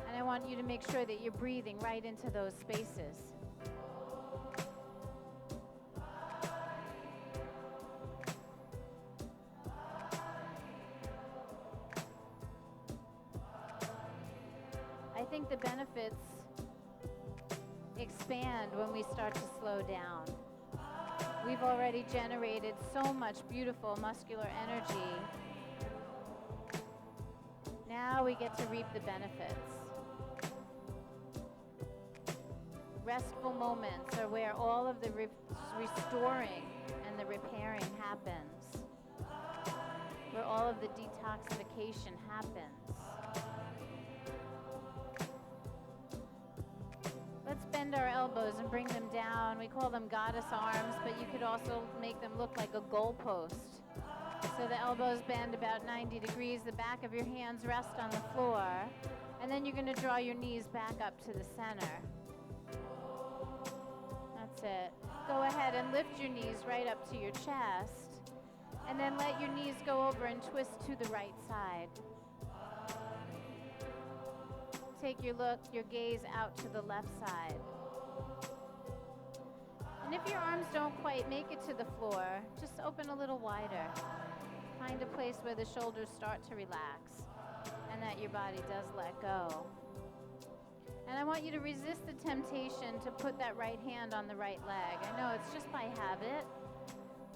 And I want you to make sure that you're breathing right into those spaces. I think the benefits expand when we start to slow down. We've already generated so much beautiful muscular energy. Now we get to reap the benefits. Restful moments are where all of the restoring and the repairing happens, where all of the detoxification happens. Let's bend our elbows and bring them down. We call them goddess arms, but you could also make them look like a goalpost. So the elbows bend about 90 degrees, the back of your hands rest on the floor, and then you're going to draw your knees back up to the center. That's it. Go ahead and lift your knees right up to your chest, and then let your knees go over and twist to the right side. Take your gaze out to the left side. And if your arms don't quite make it to the floor, just open a little wider. Find a place where the shoulders start to relax and that your body does let go. And I want you to resist the temptation to put that right hand on the right leg. I know it's just by habit,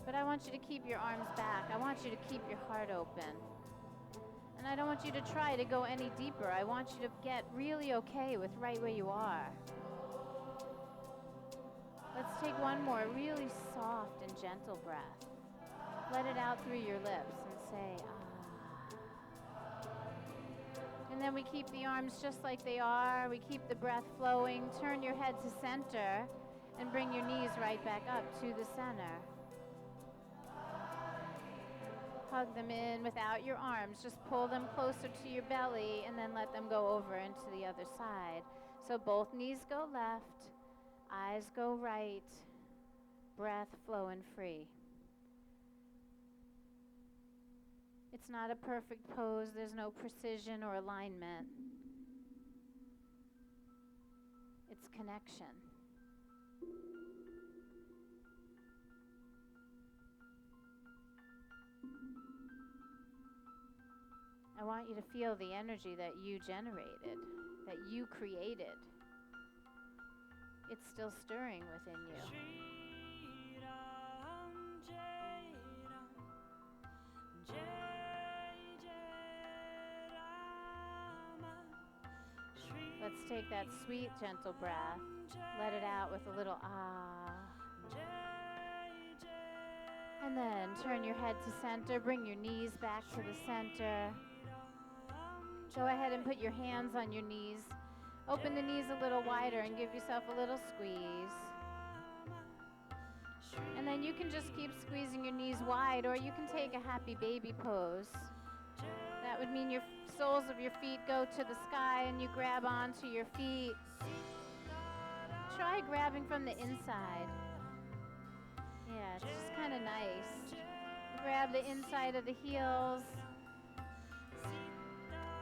but I want you to keep your arms back. I want you to keep your heart open. And I don't want you to try to go any deeper. I want you to get really okay with right where you are. Let's take one more really soft and gentle breath. Let it out through your lips and say, ah. And then we keep the arms just like they are. We keep the breath flowing. Turn your head to center and bring your knees right back up to the center. Hug them in without your arms. Just pull them closer to your belly and then let them go over into the other side. So both knees go left, eyes go right, breath flowing free. It's not a perfect pose. There's no precision or alignment. It's connection. I want you to feel the energy that you generated, that you created. It's still stirring within you. Let's take that sweet, gentle breath. Let it out with a little ah. And then turn your head to center. Bring your knees back to the center. Go ahead and put your hands on your knees. Open the knees a little wider and give yourself a little squeeze. And then you can just keep squeezing your knees wide, or you can take a happy baby pose. That would mean your soles of your feet go to the sky and you grab onto your feet. Try grabbing from the inside. Yeah, it's just kind of nice. Grab the inside of the heels.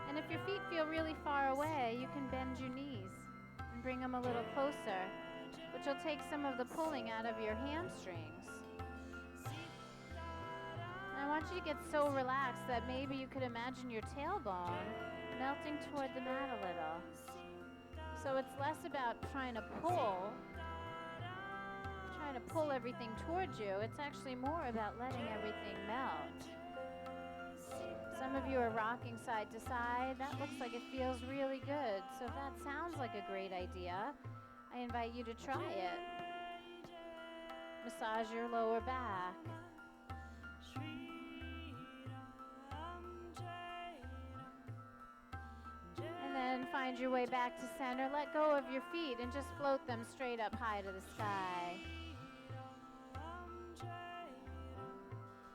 And if your feet feel really far away, you can bend your knees and bring them a little closer, which will take some of the pulling out of your hamstrings. And I want you to get so relaxed that maybe you could imagine your tailbone melting toward the mat a little. So it's less about trying to pull everything towards you. It's actually more about letting everything melt. Some of you are rocking side to side. That looks like it feels really good. So if that sounds like a great idea, I invite you to try it. Massage your lower back. And then find your way back to center. Let go of your feet and just float them straight up high to the sky.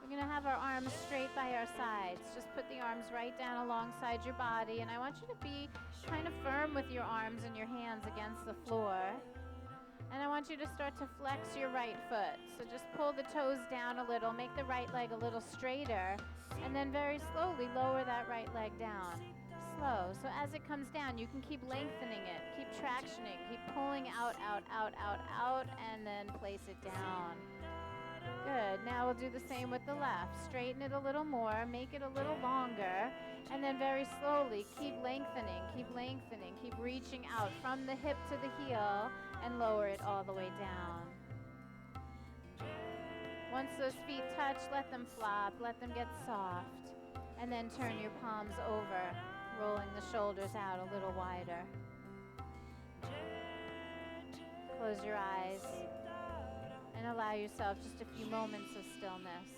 We're going to have our arms straight by our sides. Just put the arms right down alongside your body. And I want you to be kind of firm with your arms and your hands against the floor. And I want you to start to flex your right foot. So just pull the toes down a little. Make the right leg a little straighter. And then very slowly lower that right leg down. Slow. So as it comes down, you can keep lengthening it. Keep tractioning. Keep pulling out, and then place it down. Good. Now we'll do the same with the left. Straighten it a little more, make it a little longer, and then very slowly keep lengthening, keep reaching out from the hip to the heel and lower it all the way down. Once those feet touch, let them flop, let them get soft. And then turn your palms over, rolling the shoulders out a little wider. Close your eyes and allow yourself just a few moments of stillness.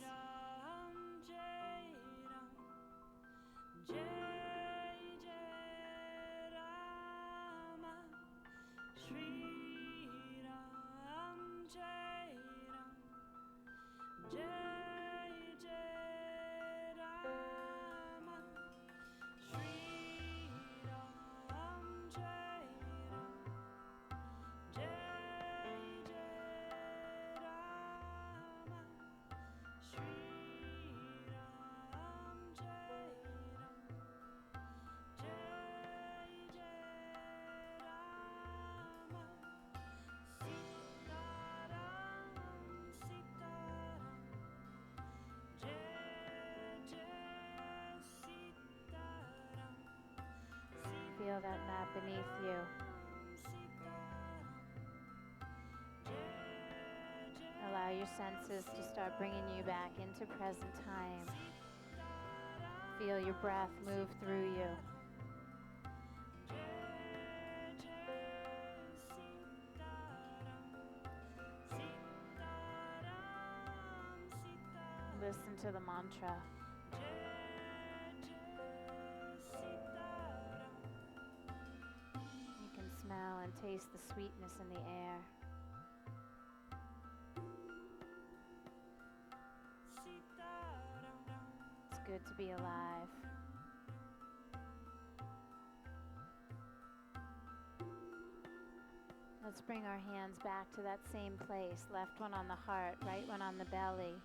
Feel that mat beneath you. Allow your senses to start bringing you back into present time. Feel your breath move through you. Listen to the mantra. You can smell and taste the sweetness in the air. It's good to be alive. Let's bring our hands back to that same place. Left one on the heart, right one on the belly.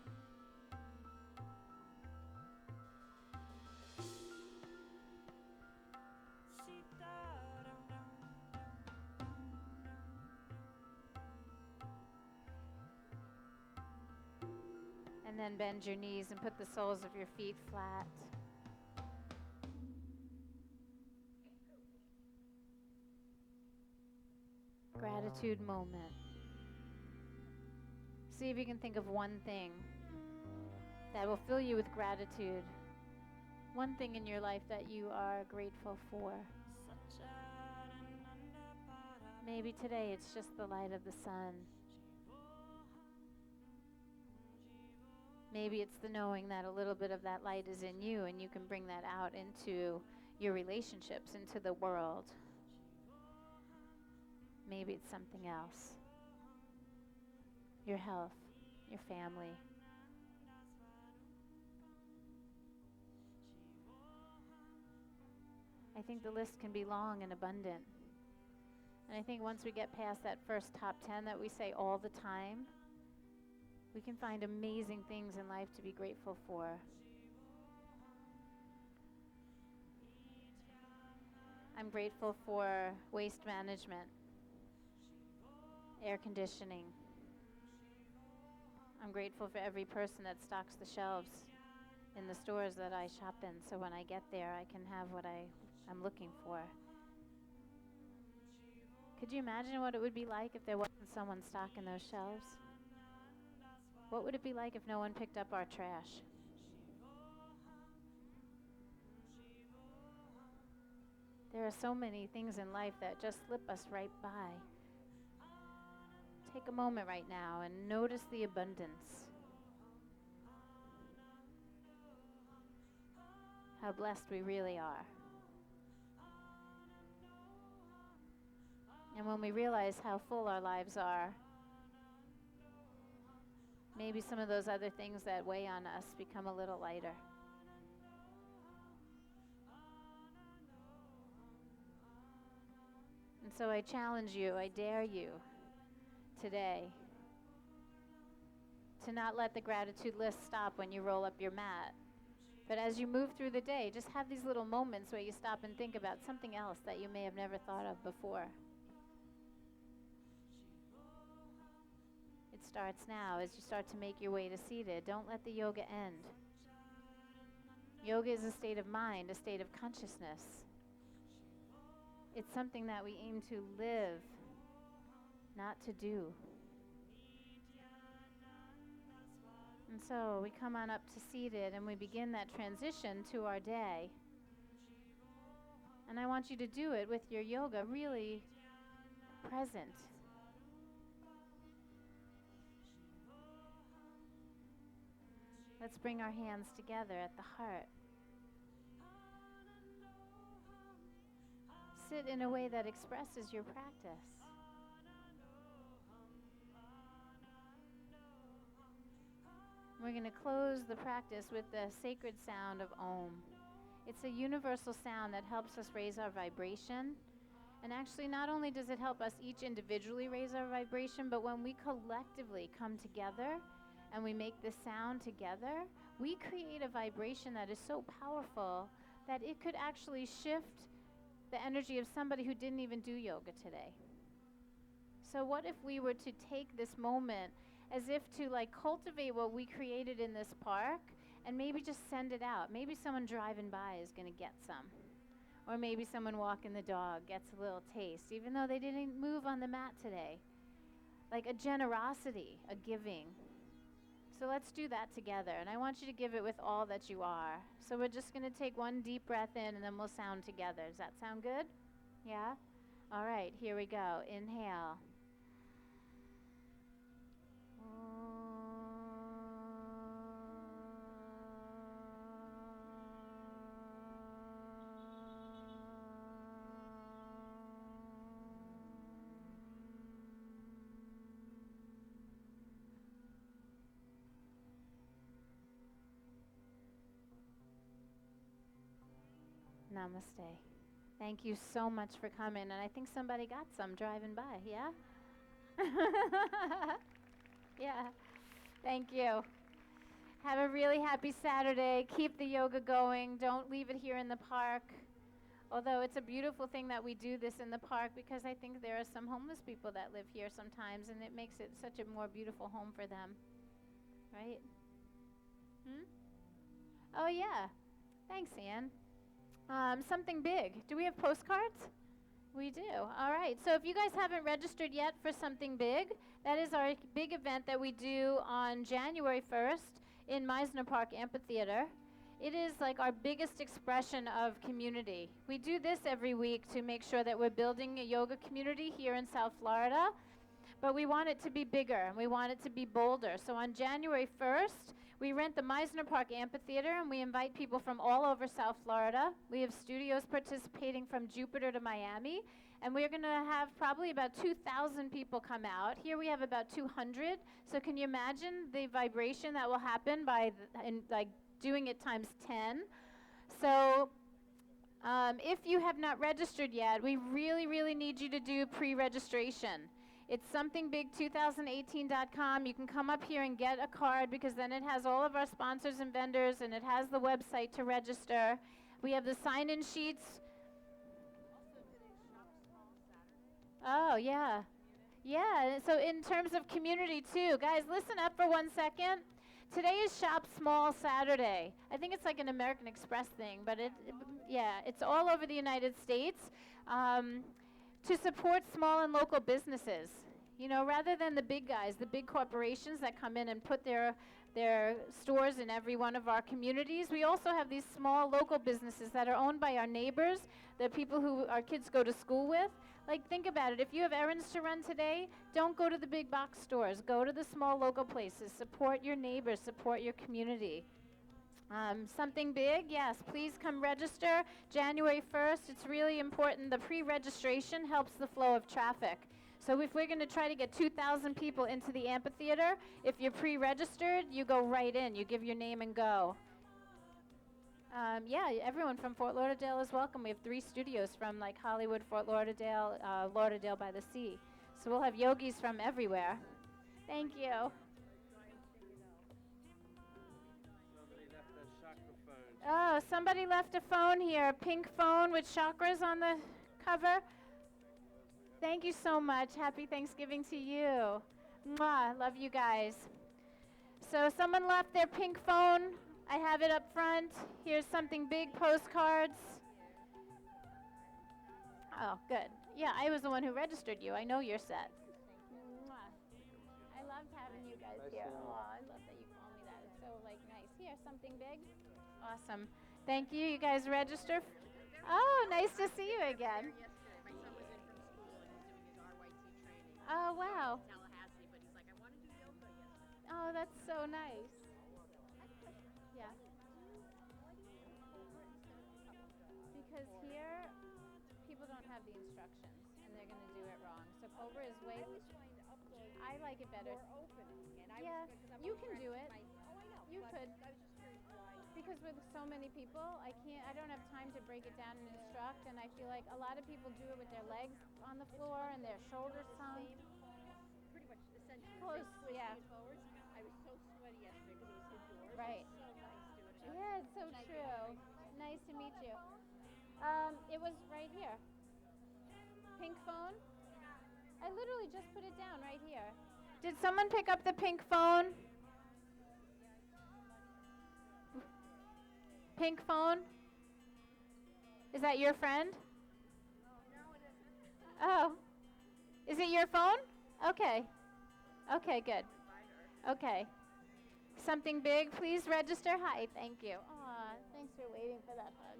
And then bend your knees and put the soles of your feet flat. Gratitude moment. See if you can think of one thing that will fill you with gratitude. One thing in your life that you are grateful for. Maybe today it's just the light of the sun. Maybe it's the knowing that a little bit of that light is in you and you can bring that out into your relationships, into the world. Maybe it's something else. Your health, your family. I think the list can be long and abundant. And I think once we get past that first top 10 that we say all the time, we can find amazing things in life to be grateful for. I'm grateful for waste management, air conditioning. I'm grateful for every person that stocks the shelves in the stores that I shop in, so when I get there, I can have what I'm looking for. Could you imagine what it would be like if there wasn't someone stocking those shelves? What would it be like if no one picked up our trash? There are so many things in life that just slip us right by. Take a moment right now and notice the abundance. How blessed we really are. And when we realize how full our lives are, maybe some of those other things that weigh on us become a little lighter. And so I challenge you, I dare you today to not let the gratitude list stop when you roll up your mat. But as you move through the day, just have these little moments where you stop and think about something else that you may have never thought of before. It starts now as you start to make your way to seated. Don't let the yoga end. Yoga is a state of mind, a state of consciousness. It's something that we aim to live, not to do. And so we come on up to seated and we begin that transition to our day. And I want you to do it with your yoga really present. Let's bring our hands together at the heart. Sit in a way that expresses your practice. We're going to close the practice with the sacred sound of Om. It's a universal sound that helps us raise our vibration. And actually, not only does it help us each individually raise our vibration, but when we collectively come together and we make this sound together, we create a vibration that is so powerful that it could actually shift the energy of somebody who didn't even do yoga today. So what if we were to take this moment as if to cultivate what we created in this park and maybe just send it out. Maybe someone driving by is going to get some. Or maybe someone walking the dog gets a little taste, even though they didn't move on the mat today. Like a generosity, a giving. So let's do that together. And I want you to give it with all that you are. So we're just going to take one deep breath in and then we'll sound together. Does that sound good? Yeah? All right, here we go. Inhale. Namaste. Thank you so much for coming. And I think somebody got some driving by, yeah? Yeah. Thank you. Have a really happy Saturday. Keep the yoga going. Don't leave it here in the park. Although it's a beautiful thing that we do this in the park because I think there are some homeless people that live here sometimes and it makes it such a more beautiful home for them. Right? Oh, yeah. Thanks, Ann. Something big. Do we have postcards? We do. All right. So if you guys haven't registered yet for Something Big, that is our big event that we do on January 1st in Meisner Park Amphitheater. It is like our biggest expression of community. We do this every week to make sure that we're building a yoga community here in South Florida, but we want it to be bigger and we want it to be bolder. So on January 1st, we rent the Meisner Park Amphitheater and we invite people from all over South Florida. We have studios participating from Jupiter to Miami, and we're going to have probably about 2,000 people come out. Here we have about 200. So can you imagine the vibration that will happen by doing it times 10? So if you have not registered yet, we really, really need you to do pre-registration. It's somethingbig2018.com. You can come up here and get a card because then it has all of our sponsors and vendors and it has the website to register. We have the sign-in sheets. Oh, yeah. Yeah, so in terms of community too, guys, listen up for 1 second. Today is Shop Small Saturday. I think it's like an American Express thing, but it's all over the United States. To support small and local businesses, rather than the big guys, the big corporations that come in and put their stores in every one of our communities. We also have these small local businesses that are owned by our neighbors, the people who our kids go to school with. Like, think about it. If you have errands to run today, don't go to the big box stores. Go to the small local places. Support your neighbors. Support your community. Something big, yes, please come register. January 1st, it's really important. The pre-registration helps the flow of traffic. So if we're going to try to get 2,000 people into the amphitheater, if you're pre-registered, you go right in. You give your name and go. Everyone from Fort Lauderdale is welcome. We have 3 studios from Hollywood, Fort Lauderdale, Lauderdale by the Sea. So we'll have yogis from everywhere. Thank you. Oh, somebody left a phone here, a pink phone with chakras on the cover. Thank you so much. Happy Thanksgiving to you. Mwah, love you guys. So someone left their pink phone. I have it up front. Here's Something Big postcards. Oh, good. Yeah, I was the one who registered you. I know you're set. Mwah. I loved having you guys here. Oh, I love that you called me that. something big? Awesome. Thank you. You guys register? Oh, nice to see you again. My son was in from school and he's doing his RYT training. Oh, wow. In Tallahassee, but he's like, I want to do yoga yesterday. Oh, that's so nice. Yeah. Because here, people don't have the instructions, and they're going to do it wrong. So Cobra is way... I was trying to upload I like it better. more opening, and I Yeah, was because I'm you always can trying do to it. keep I know. You but could. I was just curious why. Because with so many people, I don't have time to break it down and instruct, and I feel like a lot of people do it with their legs on the floor and their shoulders sunk. Pretty much essentially Close, just twisting yeah. it forwards. I was so sweaty yesterday because it was indoors. Right. It was so nice doing it. Yeah, it's so true. Nice to meet you. It was right here. Pink phone? I literally just put it down right here. Did someone pick up the pink phone? Pink phone? Is that your friend? No, it isn't. Oh. Is it your phone? Okay. Okay, good. Okay. Something big, please register. Hi, thank you. Aw, thanks for waiting for that hug.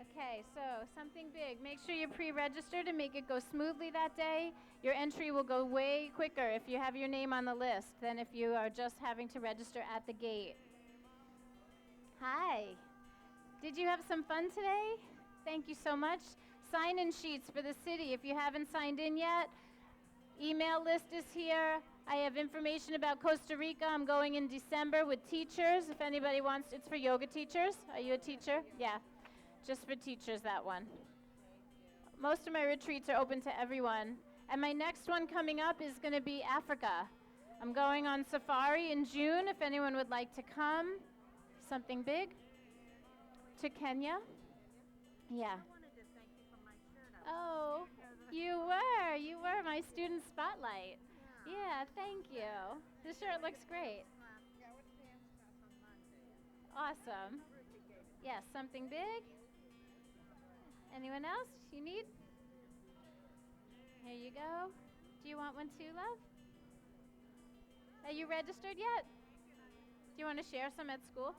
Okay, so something big. Make sure you pre-register to make it go smoothly that day. Your entry will go way quicker if you have your name on the list than if you are just having to register at the gate. Hi. Did you have some fun today? Thank you so much. Sign-in sheets for the city. If you haven't signed in yet, email list is here. I have information about Costa Rica. I'm going in December with teachers. If anybody wants, it's for yoga teachers. Are you a teacher? Yeah, just for teachers, that one. Most of my retreats are open to everyone. And my next one coming up is going to be Africa. I'm going on safari in June if anyone would like to come. Something big. To Kenya. Yeah. I wanted to thank you for my shirt. Oh, you were my student spotlight. Yeah, thank you. The shirt looks great. Yeah, what's dance class on Monday? Awesome. Yes, something big? Anyone else you need? Here you go. Do you want one too, love? Are you registered yet? Do you want to share some at school?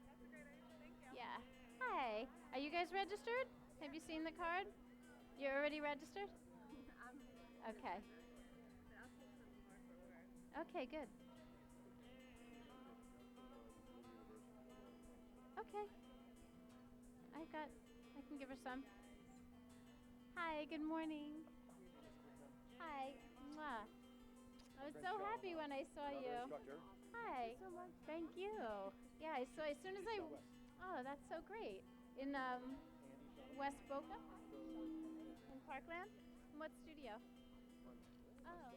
That's a great idea. Thank you. Yeah. Hi. Are you guys registered? Have you seen the card? You're already registered? Okay. I'll take some more for her. Okay, good. Okay. I can give her some. Hi, good morning. Hi. Mwah. I was so happy when I saw you. Hi. Thank you. Yeah, I saw as soon as oh, that's so great. In West Boca? In Parkland? What studio? Oh.